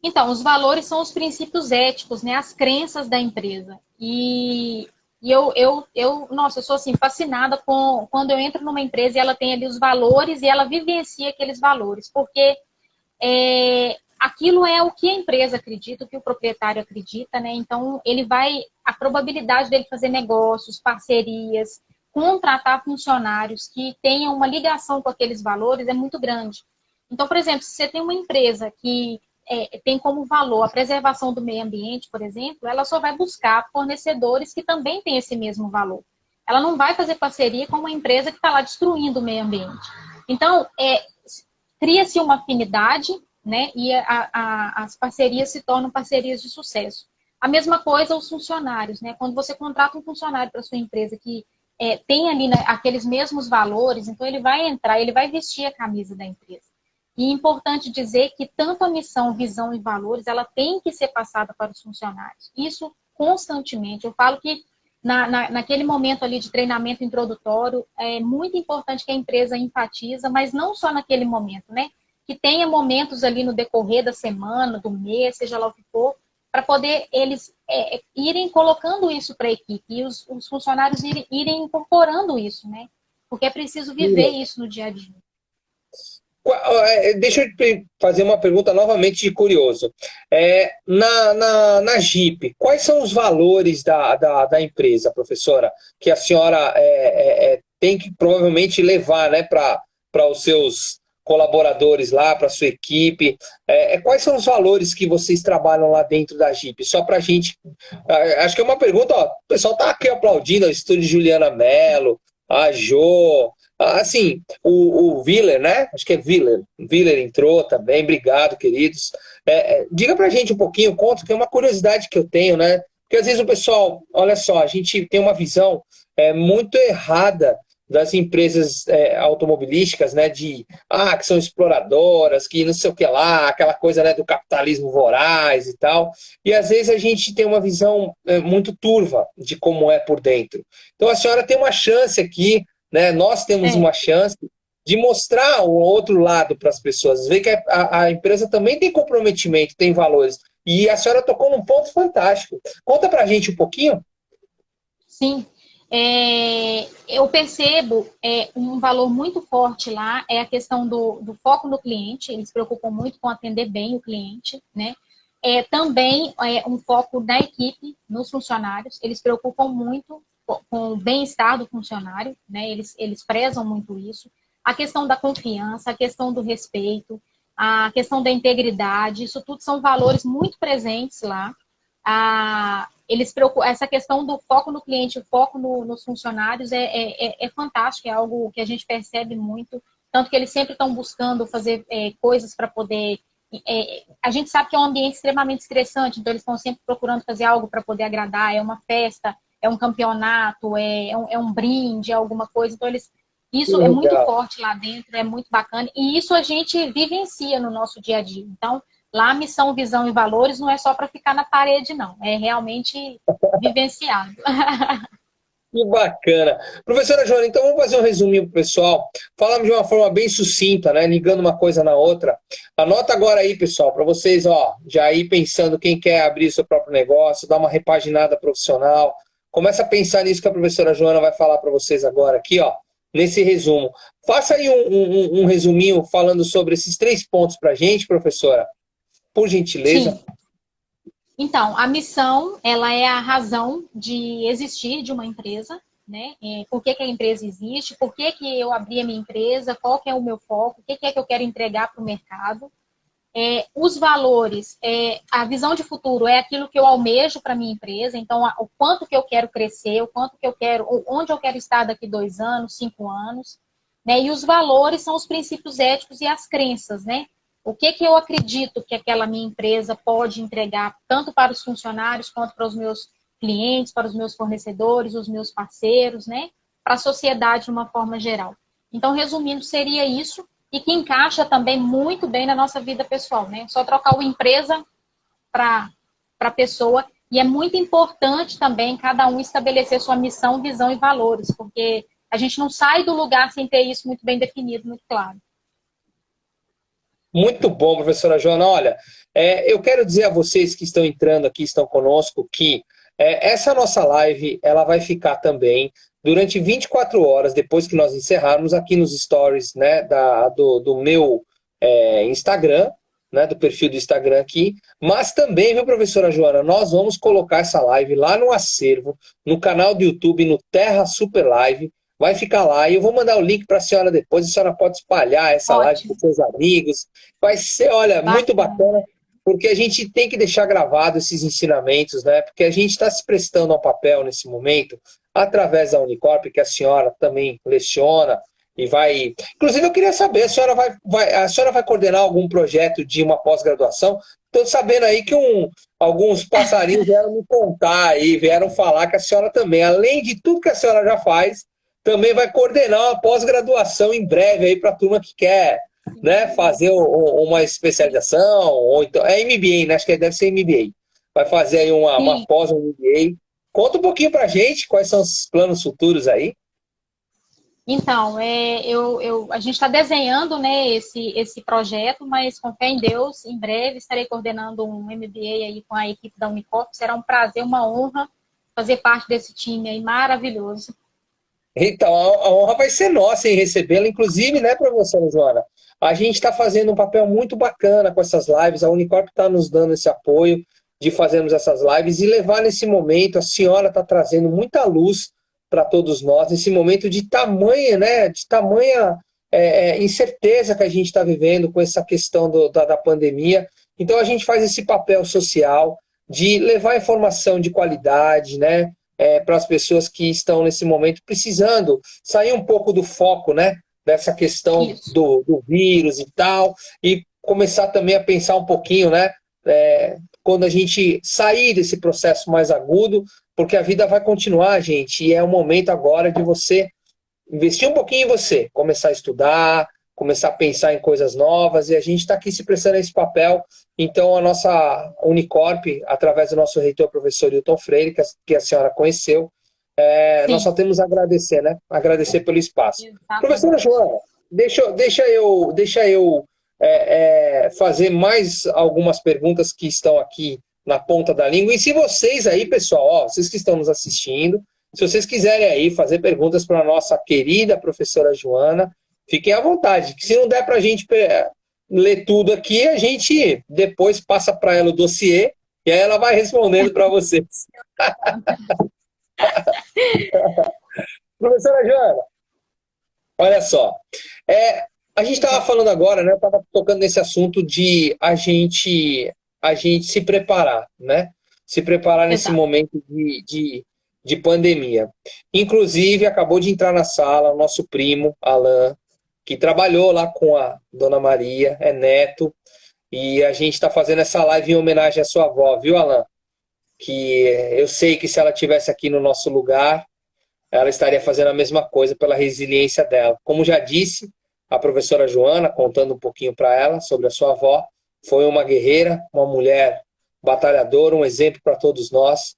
Então, os valores são os princípios éticos, né? As crenças da empresa. E nossa, eu sou assim, fascinada com quando eu entro numa empresa e ela tem ali os valores e ela vivencia aqueles valores, porque aquilo é o que a empresa acredita, o que o proprietário acredita, né? Então, a probabilidade dele fazer negócios, parcerias, contratar funcionários que tenham uma ligação com aqueles valores é muito grande. Então, por exemplo, se você tem uma empresa que tem como valor a preservação do meio ambiente, por exemplo, ela só vai buscar fornecedores que também têm esse mesmo valor. Ela não vai fazer parceria com uma empresa que está lá destruindo o meio ambiente. Então, cria-se uma afinidade, né? E as parcerias se tornam parcerias de sucesso. A mesma coisa os funcionários, né? Quando você contrata um funcionário para sua empresa que tem ali, né, aqueles mesmos valores, então ele vai entrar, ele vai vestir a camisa da empresa. E é importante dizer que tanto a missão, visão e valores, ela tem que ser passada para os funcionários. Isso constantemente. Eu falo que naquele momento ali de treinamento introdutório, é muito importante que a empresa enfatiza, mas não só naquele momento, né? Que tenha momentos ali no decorrer da semana, do mês, seja lá o que for, para poder eles irem colocando isso para a equipe e os funcionários irem incorporando isso, né? Porque é preciso viver isso no dia a dia. Deixa eu te fazer uma pergunta novamente de curioso. Na Jeep, quais são os valores da empresa, professora, que a senhora tem que provavelmente levar, né, para os seus colaboradores lá, para a sua equipe. Quais são os valores que vocês trabalham lá dentro da Jeep? Só para a gente... acho que é uma pergunta, ó, o pessoal está aqui aplaudindo, o estúdio Juliana Mello, a Jo, assim, o Viller, né? Acho que é Viller. Viller entrou também, obrigado, queridos. Diga para a gente um pouquinho, conta, que é uma curiosidade que eu tenho, né? Porque às vezes o pessoal, olha só, a gente tem uma visão muito errada das empresas automobilísticas, né, que são exploradoras, que não sei o que lá, aquela coisa, né, do capitalismo voraz e tal. E às vezes a gente tem uma visão muito turva de como é por dentro. Então a senhora tem uma chance aqui, né, nós temos uma chance de mostrar o outro lado para as pessoas, ver que a empresa também tem comprometimento, tem valores. E a senhora tocou num ponto fantástico. Conta para a gente um pouquinho. Sim. Eu percebo um valor muito forte lá, é a questão do foco no cliente. Eles se preocupam muito com atender bem o cliente, né? Também um foco na equipe, nos funcionários. Eles se preocupam muito com o bem-estar do funcionário, né? Eles prezam muito isso. A questão da confiança, a questão do respeito, a questão da integridade, isso tudo são valores muito presentes lá. Essa questão do foco no cliente, o foco nos funcionários é fantástico, é algo que a gente percebe muito, tanto que eles sempre estão buscando fazer coisas para poder... a gente sabe que é um ambiente extremamente estressante, então eles estão sempre procurando fazer algo para poder agradar, é uma festa, é um campeonato, é um brinde, é alguma coisa, então isso é muito forte lá dentro, é muito bacana, e isso a gente vivencia no nosso dia a dia. Então, lá, missão, visão e valores não é só para ficar na parede, não. É realmente vivenciado. Que bacana. Professora Joana, então vamos fazer um resuminho para o pessoal. Falamos de uma forma bem sucinta, né? Ligando uma coisa na outra. Anota agora aí, pessoal, para vocês, ó, já ir pensando quem quer abrir seu próprio negócio, dar uma repaginada profissional. Começa a pensar nisso que a professora Joana vai falar para vocês agora aqui, ó, nesse resumo. Faça aí um resuminho falando sobre esses 3 pontos para a gente, professora. Por gentileza. Sim. Então, a missão, ela é a razão de existir de uma empresa, né? Por que a empresa existe, por que eu abri a minha empresa, qual que é o meu foco, o que é que eu quero entregar para o mercado. Os valores, a visão de futuro é aquilo que eu almejo para a minha empresa, então o quanto que eu quero crescer, o quanto que eu quero, onde eu quero estar daqui 2 anos, 5 anos, né? E os valores são os princípios éticos e as crenças, né? O que eu acredito que aquela minha empresa pode entregar, tanto para os funcionários, quanto para os meus clientes, para os meus fornecedores, os meus parceiros, né? Para a sociedade de uma forma geral. Então, resumindo, seria isso, e que encaixa também muito bem na nossa vida pessoal, né? Só trocar o empresa para pessoa, e é muito importante também cada um estabelecer sua missão, visão e valores, porque a gente não sai do lugar sem ter isso muito bem definido, muito claro. Muito bom, professora Joana. Olha, eu quero dizer a vocês que estão entrando aqui, estão conosco, que essa nossa live ela vai ficar também durante 24 horas, depois que nós encerrarmos, aqui nos stories, né, do meu Instagram, né, do perfil do Instagram aqui. Mas também, viu, professora Joana, nós vamos colocar essa live lá no acervo, no canal do YouTube, no Terra Super Live. Vai ficar lá e eu vou mandar o link para a senhora depois. A senhora pode espalhar essa live com seus amigos. Vai ser, olha, muito bacana, porque a gente tem que deixar gravado esses ensinamentos, né? Porque a gente está se prestando ao papel nesse momento, através da Unicorp, que a senhora também leciona e vai... Inclusive, eu queria saber, a senhora vai coordenar algum projeto de uma pós-graduação? Estou sabendo aí que alguns passarinhos vieram me contar aí, vieram falar que a senhora também, além de tudo que a senhora já faz, também vai coordenar uma pós-graduação em breve aí para a turma que quer, né, fazer uma especialização, ou então, MBA, né? Acho que deve ser MBA. Vai fazer aí uma pós, um MBA. Conta um pouquinho para a gente quais são os planos futuros aí. Então, a gente está desenhando, né, esse projeto, mas com fé em Deus, em breve estarei coordenando um MBA aí com a equipe da Unicorp. Será um prazer, uma honra fazer parte desse time aí maravilhoso. Então, a honra vai ser nossa em recebê-la, inclusive, né, professora Joana? A gente está fazendo um papel muito bacana com essas lives, a Unicorp está nos dando esse apoio de fazermos essas lives e levar nesse momento, a senhora está trazendo muita luz para todos nós, nesse momento de tamanha, né, de tamanha incerteza que a gente está vivendo com essa questão da pandemia. Então a gente faz esse papel social de levar informação de qualidade, né, para as pessoas que estão nesse momento precisando sair um pouco do foco, né, dessa questão do vírus e tal, e começar também a pensar um pouquinho, né, quando a gente sair desse processo mais agudo, porque a vida vai continuar, gente, e é o momento agora de você investir um pouquinho em você, começar a estudar, começar a pensar em coisas novas, e a gente está aqui se prestando esse papel. Então, a nossa Unicorp, através do nosso reitor, professor Hilton Freire, que a senhora conheceu, nós só temos a agradecer, né? Agradecer pelo espaço. Exatamente. Professora Joana, deixa eu fazer mais algumas perguntas que estão aqui na ponta da língua. E se vocês aí, pessoal, vocês que estão nos assistindo, se vocês quiserem aí fazer perguntas para a nossa querida professora Joana, fiquem à vontade, que se não der para a gente ler tudo aqui, a gente depois passa para ela o dossiê e aí ela vai respondendo para vocês. Professora Joana, olha só, a gente estava falando agora, né? Eu estava tocando nesse assunto de a gente se preparar, né? Se preparar nesse momento de pandemia. Inclusive, acabou de entrar na sala o nosso primo, Alan, que trabalhou lá com a Dona Maria, é neto, e a gente está fazendo essa live em homenagem à sua avó, viu, Alan? Que eu sei que se ela estivesse aqui no nosso lugar, ela estaria fazendo a mesma coisa pela resiliência dela. Como já disse a professora Joana, contando um pouquinho para ela sobre a sua avó, foi uma guerreira, uma mulher batalhadora, um exemplo para todos nós,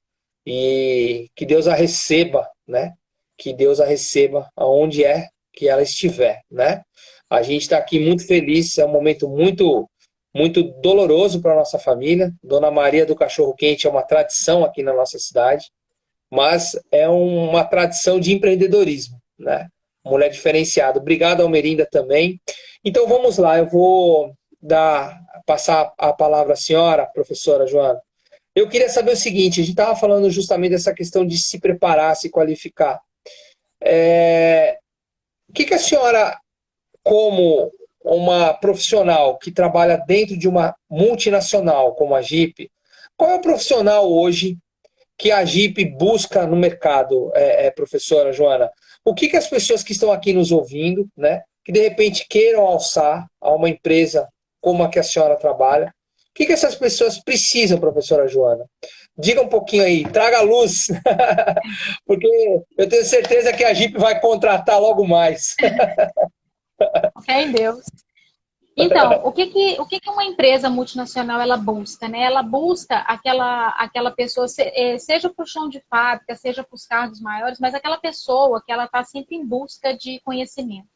e que Deus a receba, né? Que Deus a receba aonde que ela estiver, né? A gente está aqui muito feliz, é um momento muito, muito doloroso para a nossa família. Dona Maria do Cachorro Quente é uma tradição aqui na nossa cidade, mas é uma tradição de empreendedorismo, né? Mulher diferenciada. Obrigado, Almerinda, também. Então vamos lá, eu vou passar a palavra à senhora, professora Joana. Eu queria saber o seguinte, a gente estava falando justamente dessa questão de se preparar, se qualificar. O que a senhora, como uma profissional que trabalha dentro de uma multinacional como a Jeep, qual é o profissional hoje que a Jeep busca no mercado, professora Joana? O que as pessoas que estão aqui nos ouvindo, né, que de repente queiram alçar a uma empresa como a que a senhora trabalha, o que essas pessoas precisam, professora Joana? Diga um pouquinho aí, traga a luz, porque eu tenho certeza que a Jeep vai contratar logo mais. Fé em Deus. Então, o que uma empresa multinacional ela busca, né? Ela busca aquela pessoa, seja para o chão de fábrica, seja para os cargos maiores, mas aquela pessoa que ela está sempre em busca de conhecimento.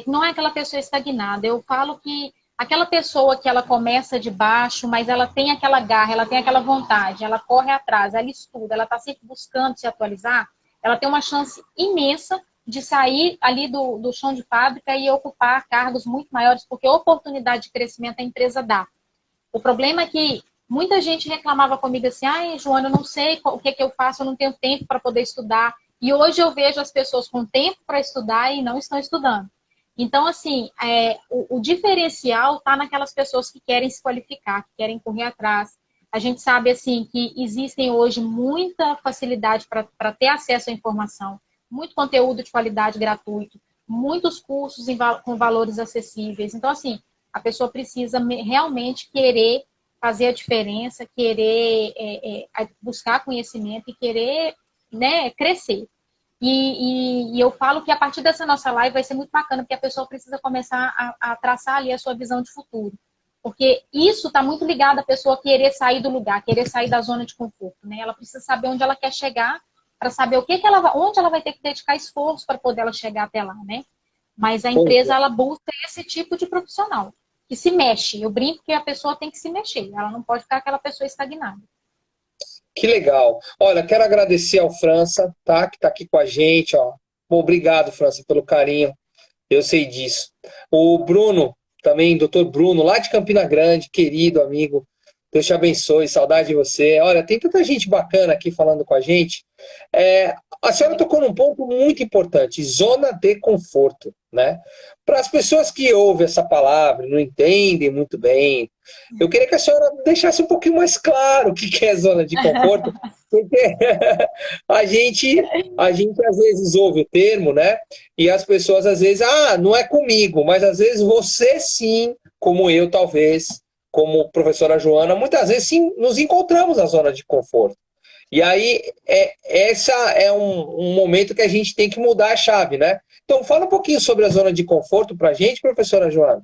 Não é aquela pessoa estagnada. Eu falo que aquela pessoa que ela começa de baixo, mas ela tem aquela garra, ela tem aquela vontade, ela corre atrás, ela estuda, ela está sempre buscando se atualizar, ela tem uma chance imensa de sair ali do chão de fábrica e ocupar cargos muito maiores, porque a oportunidade de crescimento a empresa dá. O problema é que muita gente reclamava comigo assim, ai, Joana, eu não sei o que eu faço, eu não tenho tempo para poder estudar. E hoje eu vejo as pessoas com tempo para estudar e não estão estudando. Então, assim, o diferencial está naquelas pessoas que querem se qualificar, que querem correr atrás. A gente sabe, assim, que existem hoje muita facilidade para ter acesso à informação, muito conteúdo de qualidade gratuito, muitos cursos com valores acessíveis. Então, assim, a pessoa precisa realmente querer fazer a diferença, querer buscar conhecimento e querer, né, crescer. E eu falo que a partir dessa nossa live vai ser muito bacana, porque a pessoa precisa começar a traçar ali a sua visão de futuro. Porque isso está muito ligado à pessoa querer sair do lugar, querer sair da zona de conforto, né? Ela precisa saber onde ela quer chegar, para saber onde ela vai ter que dedicar esforço para poder ela chegar até lá, né? Mas a empresa, ela busca esse tipo de profissional, que se mexe. Eu brinco que a pessoa tem que se mexer, ela não pode ficar aquela pessoa estagnada. Que legal. Olha, quero agradecer ao França, tá? Que está aqui com a gente, ó. Obrigado, França, pelo carinho. Eu sei disso. O Bruno, também, doutor Bruno, lá de Campina Grande, querido amigo. Deus te abençoe, saudade de você. Olha, tem tanta gente bacana aqui falando com a gente. A senhora tocou num ponto muito importante, zona de conforto, né? Para as pessoas que ouvem essa palavra, não entendem muito bem, eu queria que a senhora deixasse um pouquinho mais claro o que que é zona de conforto, porque a gente às vezes ouve o termo, né? E as pessoas às vezes, não é comigo, mas às vezes você sim, como eu talvez, como professora Joana, muitas vezes sim nos encontramos na zona de conforto. E aí, essa é um momento que a gente tem que mudar a chave, né? Então, fala um pouquinho sobre a zona de conforto para a gente, professora Joana.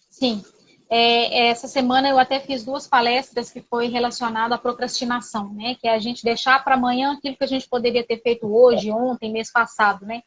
Sim. Essa semana eu até fiz 2 palestras que foi relacionada à procrastinação, né? Que é a gente deixar para amanhã aquilo que a gente poderia ter feito hoje, ontem, mês passado, né?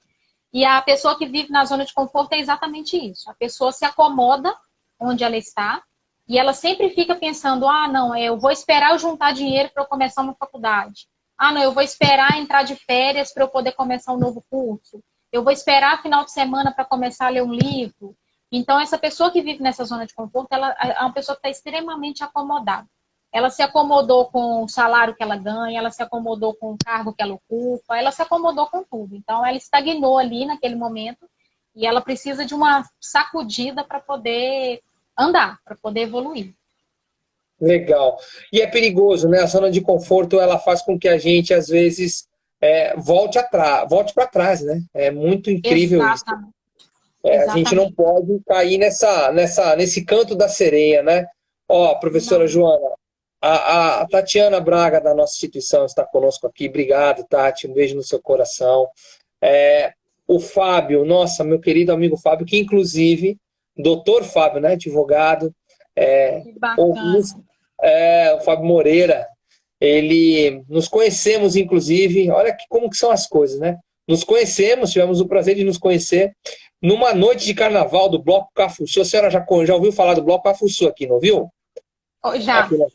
E a pessoa que vive na zona de conforto é exatamente isso. A pessoa se acomoda onde ela está e ela sempre fica pensando, não, eu vou esperar eu juntar dinheiro para eu começar uma faculdade. Não, eu vou esperar entrar de férias para eu poder começar um novo curso. Eu vou esperar final de semana para começar a ler um livro. Então, essa pessoa que vive nessa zona de conforto, ela é uma pessoa que está extremamente acomodada. Ela se acomodou com o salário que ela ganha, ela se acomodou com o cargo que ela ocupa, ela se acomodou com tudo. Então, ela estagnou ali naquele momento e ela precisa de uma sacudida para poder andar, para poder evoluir. Legal. E é perigoso, né? A zona de conforto, ela faz com que a gente, às vezes, volte para trás, né? É muito incrível isso. Exatamente. A gente não Exatamente. pode cair nesse canto da sereia, né? Ó, professora Não. Joana, a Tatiana Braga, da nossa instituição, está conosco aqui. Obrigado, Tati. Um beijo no seu coração. É, o Fábio, nossa, meu querido amigo Fábio, que inclusive, doutor Fábio, né? Advogado. Que O, bacana. o Fábio Moreira, ele nos conhecemos, inclusive, olha como que são as coisas, né? Nos conhecemos, tivemos o prazer de nos conhecer numa noite de carnaval do Bloco Cafuçu. A senhora já ouviu falar do Bloco Cafuçu aqui, não viu? Já. Aqui, né?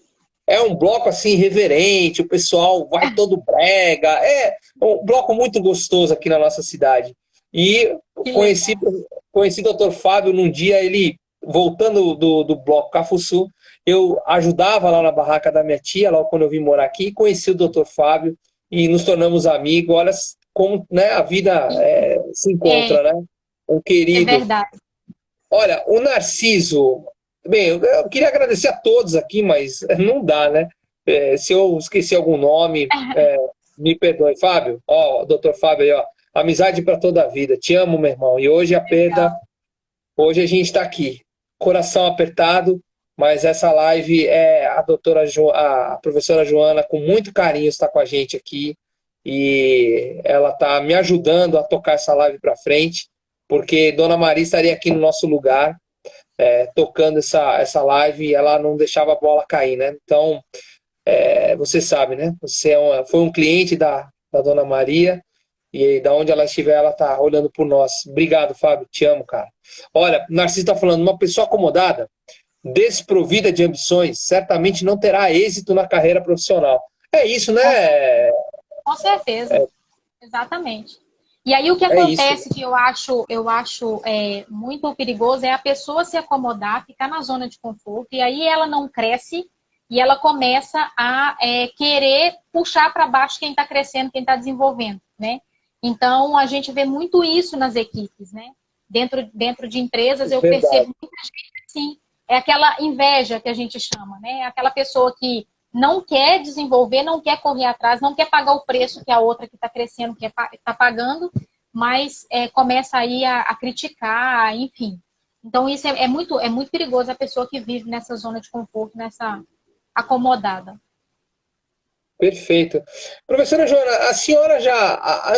É um bloco assim reverente, o pessoal vai todo brega, é um bloco muito gostoso aqui na nossa cidade. E Que conheci, legal. conheci o Dr. Fábio num dia, ele voltando do bloco Cafuçu, eu ajudava lá na barraca da minha tia, lá quando eu vim morar aqui, e conheci o Dr. Fábio e nos tornamos amigos. Olha como, né, a vida se É, encontra, né? Um é querido. verdade. Olha, o Narciso. Bem, eu queria agradecer a todos aqui, mas não dá, né? Se eu esqueci algum nome, me perdoe. Fábio, ó, doutor Fábio aí, ó. Amizade para toda a vida. Te amo, meu irmão. E hoje a perda, hoje a gente está aqui. Coração apertado, mas essa live é a professora Joana, com muito carinho, está com a gente aqui. E ela está me ajudando a tocar essa live para frente, porque Dona Maria estaria aqui no nosso lugar tocando essa live e ela não deixava a bola cair, né? Então, você sabe, né? Você foi um cliente da Dona Maria e da onde ela estiver, ela tá olhando por nós. Obrigado, Fábio. Te amo, cara. Olha, o Narciso está falando, uma pessoa acomodada, desprovida de ambições, certamente não terá êxito na carreira profissional. É isso, né? Com certeza. Exatamente. E aí o que É isso. acontece que eu acho muito perigoso é a pessoa se acomodar, ficar na zona de conforto, e aí ela não cresce e ela começa a querer puxar para baixo quem está crescendo, quem está desenvolvendo, né? Então a gente vê muito isso nas equipes, né? Dentro de empresas eu Verdade. percebo muita gente assim, é aquela inveja que a gente chama, né? Aquela pessoa que não quer desenvolver, não quer correr atrás, não quer pagar o preço que a outra que está crescendo está pagando, mas começa aí a criticar, enfim. Então, isso é muito perigoso a pessoa que vive nessa zona de conforto, nessa acomodada. Perfeito. Professora Joana, a senhora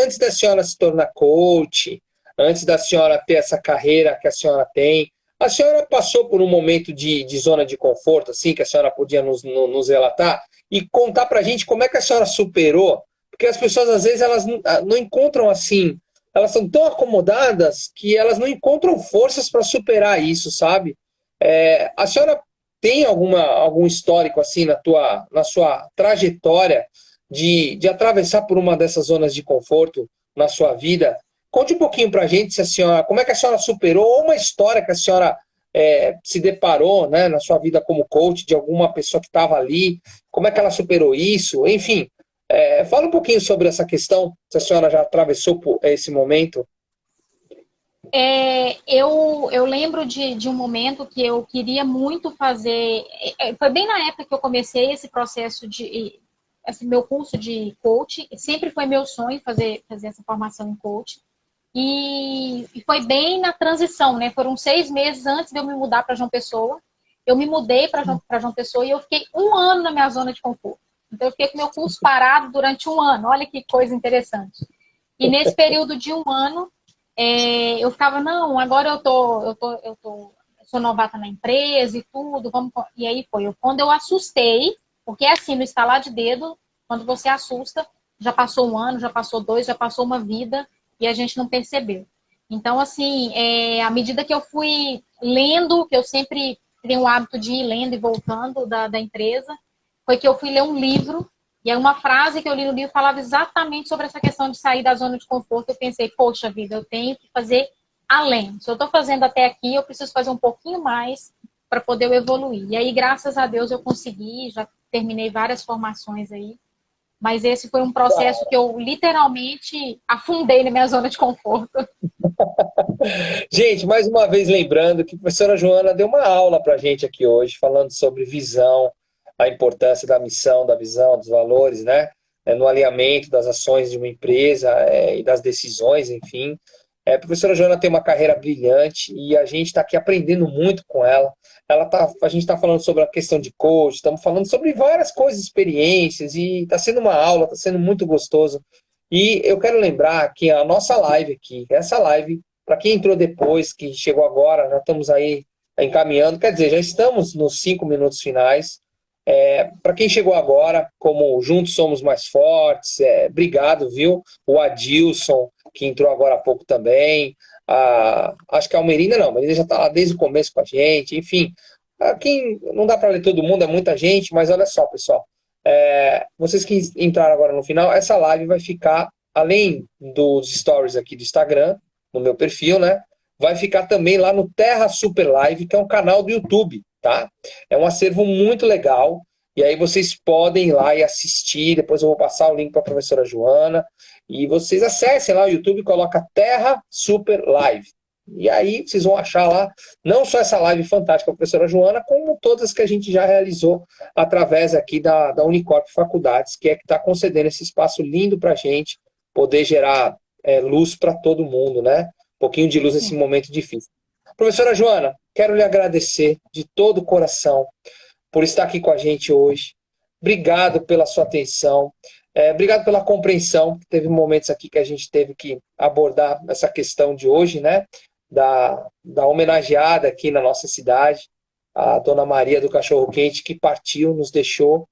antes da senhora se tornar coach, antes da senhora ter essa carreira que a senhora tem, a senhora passou por um momento de zona de conforto, assim, que a senhora podia nos relatar e contar pra gente como é que a senhora superou? Porque as pessoas, às vezes, elas não encontram assim, elas são tão acomodadas que elas não encontram forças para superar isso, sabe? A senhora tem algum histórico assim na sua trajetória de atravessar por uma dessas zonas de conforto na sua vida? Conte um pouquinho para a gente se a senhora, como é que a senhora superou, ou uma história que a senhora se deparou, né, na sua vida como coach, de alguma pessoa que estava ali, como é que ela superou isso? Enfim, Fala um pouquinho sobre essa questão, se a senhora já atravessou por esse momento. Eu lembro de um momento que eu queria muito fazer. Foi bem na época que eu comecei esse processo esse meu curso de coach. Sempre foi meu sonho fazer essa formação em coach. E foi bem na transição, né? Foram 6 meses antes de eu me mudar para João Pessoa. Eu me mudei para João Pessoa e eu fiquei 1 ano na minha zona de conforto. Então, eu fiquei com meu curso parado durante 1 ano. Olha que coisa interessante. E nesse período de 1 ano, eu ficava, não, agora eu sou novata na empresa e tudo, e aí foi. Quando eu assustei, porque é assim, no estalar de dedo, quando você assusta, já passou 1 ano, já passou 2, já passou uma vida, e a gente não percebeu. Então, assim, à medida que eu fui lendo, que eu sempre tenho o hábito de ir lendo e voltando da empresa, foi que eu fui ler um livro. E aí uma frase que eu li no livro falava exatamente sobre essa questão de sair da zona de conforto. Eu pensei, poxa vida, eu tenho que fazer além. Se eu estou fazendo até aqui, eu preciso fazer um pouquinho mais para poder evoluir. E aí, graças a Deus, eu consegui, já terminei várias formações aí. Mas esse foi um processo que eu literalmente afundei na minha zona de conforto. Gente, mais uma vez lembrando que a professora Joana deu uma aula para a gente aqui hoje, falando sobre visão, a importância da missão, da visão, dos valores, né? No alinhamento das ações de uma empresa e das decisões, enfim. A professora Joana tem uma carreira brilhante e a gente está aqui aprendendo muito com ela. A gente está falando sobre a questão de coach, estamos falando sobre várias coisas, experiências, e está sendo uma aula, está sendo muito gostoso. E eu quero lembrar que a nossa live aqui, essa live, para quem entrou depois, que chegou agora, já estamos aí encaminhando, quer dizer, já estamos nos 5 minutos finais. Para quem chegou agora, como Juntos Somos Mais Fortes, obrigado, viu? O Adilson, que entrou agora há pouco também. Acho que a Almerinda não, a Almerinda já está lá desde o começo com a gente. Enfim, quem não dá para ler todo mundo, é muita gente, mas olha só, pessoal. Vocês que entraram agora no final, essa live vai ficar, além dos stories aqui do Instagram, no meu perfil, né? Vai ficar também lá no Terra Super Live, que é um canal do YouTube, tá? É um acervo muito legal. E aí vocês podem ir lá e assistir. Depois eu vou passar o link para a professora Joana. E vocês acessem lá o YouTube, coloca Terra Super Live. E aí vocês vão achar lá não só essa live fantástica com a professora Joana, como todas que a gente já realizou através aqui da Unicorp Faculdades, que está concedendo esse espaço lindo para a gente poder gerar luz para todo mundo, né? Um pouquinho de luz nesse momento difícil. Professora Joana, quero lhe agradecer de todo o coração por estar aqui com a gente hoje. Obrigado pela sua atenção. Obrigado pela compreensão. Teve momentos aqui que a gente teve que abordar essa questão de hoje, né? Da homenageada aqui na nossa cidade, a Dona Maria do Cachorro Quente, que partiu, nos deixou,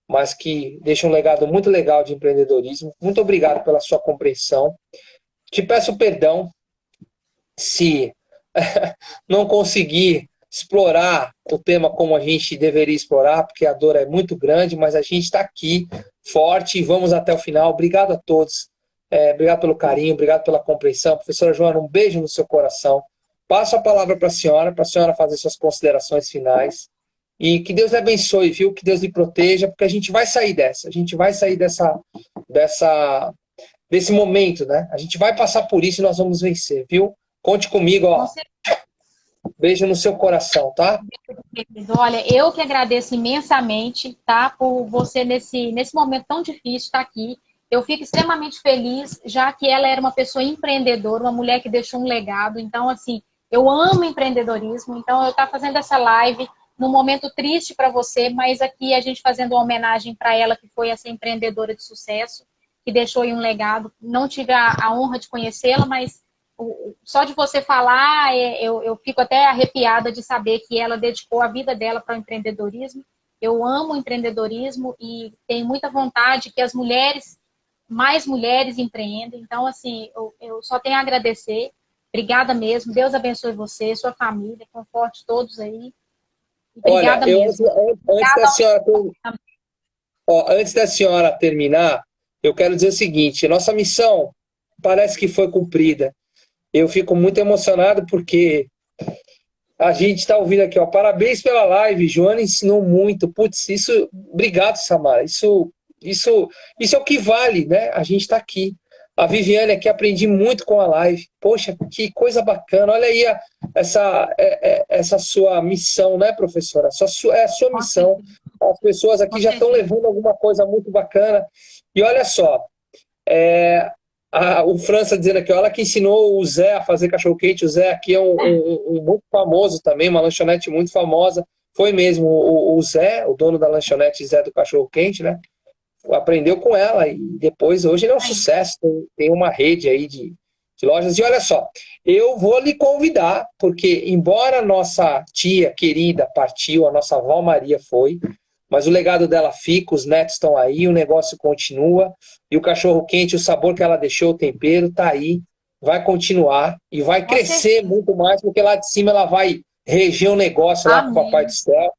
mas que deixa um legado muito legal de empreendedorismo. Muito obrigado pela sua compreensão. Te peço perdão se não conseguir explorar o tema como a gente deveria explorar, porque a dor é muito grande, mas a gente está aqui forte e vamos até o final. Obrigado a todos. Obrigado pelo carinho, obrigado pela compreensão. Professora Joana, um beijo no seu coração. Passo a palavra para a senhora fazer suas considerações finais. E que Deus lhe abençoe, viu? Que Deus lhe proteja, porque a gente vai sair dessa. A gente vai sair desse momento, né? A gente vai passar por isso e nós vamos vencer, viu? Conte comigo, ó. Beijo no seu coração, tá? Olha, eu que agradeço imensamente, tá? Por você nesse momento tão difícil estar aqui. Eu fico extremamente feliz, já que ela era uma pessoa empreendedora, uma mulher que deixou um legado. Então, assim, eu amo empreendedorismo. Então, eu estou fazendo essa live num momento triste para você, mas aqui a gente fazendo uma homenagem para ela, que foi essa empreendedora de sucesso, que deixou aí um legado. Não tive a honra de conhecê-la, mas só de você falar, eu fico até arrepiada de saber que ela dedicou a vida dela para o empreendedorismo. Eu amo o empreendedorismo e tenho muita vontade que mais mulheres empreendam. Então, assim, eu só tenho a agradecer. Obrigada mesmo. Deus abençoe você, sua família, conforte todos aí. Obrigada mesmo. Antes da senhora terminar, eu quero dizer o seguinte: nossa missão parece que foi cumprida. Eu fico muito emocionado porque a gente está ouvindo aqui, ó. Parabéns pela live, Joana ensinou muito. Putz, isso. Obrigado, Samara. Isso Isso é o que vale, né? A gente está aqui. A Viviane aqui, aprendi muito com a live. Poxa, que coisa bacana. Olha aí essa sua missão, né, professora? É a sua Com missão. certeza. As pessoas aqui Com já estão certeza. levando alguma coisa muito bacana. E olha só, é, o França dizendo aqui, olha que ensinou o Zé a fazer cachorro-quente. O Zé aqui é um muito famoso também, uma lanchonete muito famosa. Foi mesmo o Zé, o dono da lanchonete Zé do Cachorro-Quente, né? Aprendeu com ela e depois, hoje ele é um Aí. sucesso. Tem uma rede aí de lojas. E olha só, eu vou lhe convidar, porque embora nossa tia querida partiu, a nossa avó Maria foi, mas o legado dela fica, os netos estão aí, o negócio continua, e o cachorro-quente, o sabor que ela deixou, o tempero, tá aí, vai continuar e vai Com crescer certeza. muito mais, porque lá de cima ela vai reger o negócio lá com o Papai do Amém. Céu.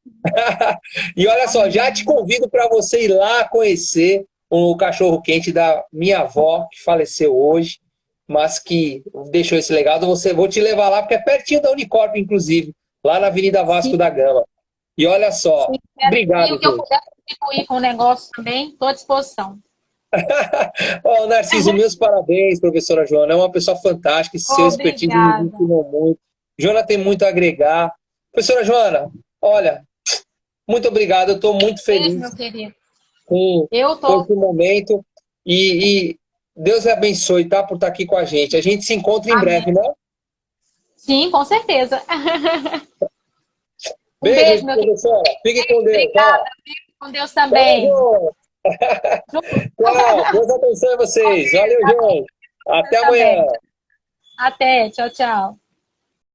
E olha só, já te Amém. convido para você ir lá conhecer o cachorro-quente da minha avó, que faleceu hoje, mas que deixou esse legado. Vou te levar lá, porque é pertinho da Unicorp, inclusive, lá na Avenida Vasco Sim, da Gama. E olha só, sim. E obrigado, o que eu gente. puder contribuir com o negócio também, estou à disposição. Ó, Narciso, meus parabéns, professora Joana. É uma pessoa fantástica, seu expertise me Obrigada. ensinou muito. Joana tem muito a agregar. Professora Joana, olha, muito obrigado, eu estou muito Beijo, feliz meu querido. com, Eu com tô. esse momento e Deus lhe abençoe, tá, por estar aqui com a gente. A gente se encontra em Amém. breve, né? Sim, com certeza. Um beijo, Beijo, meu querido. professora. Fique com Deus. Obrigada. Ó. Com Deus Tamo também. junto. Tchau. Deus abençoe vocês. Valeu, gente. Até Deus amanhã. também. Até. Tchau, tchau.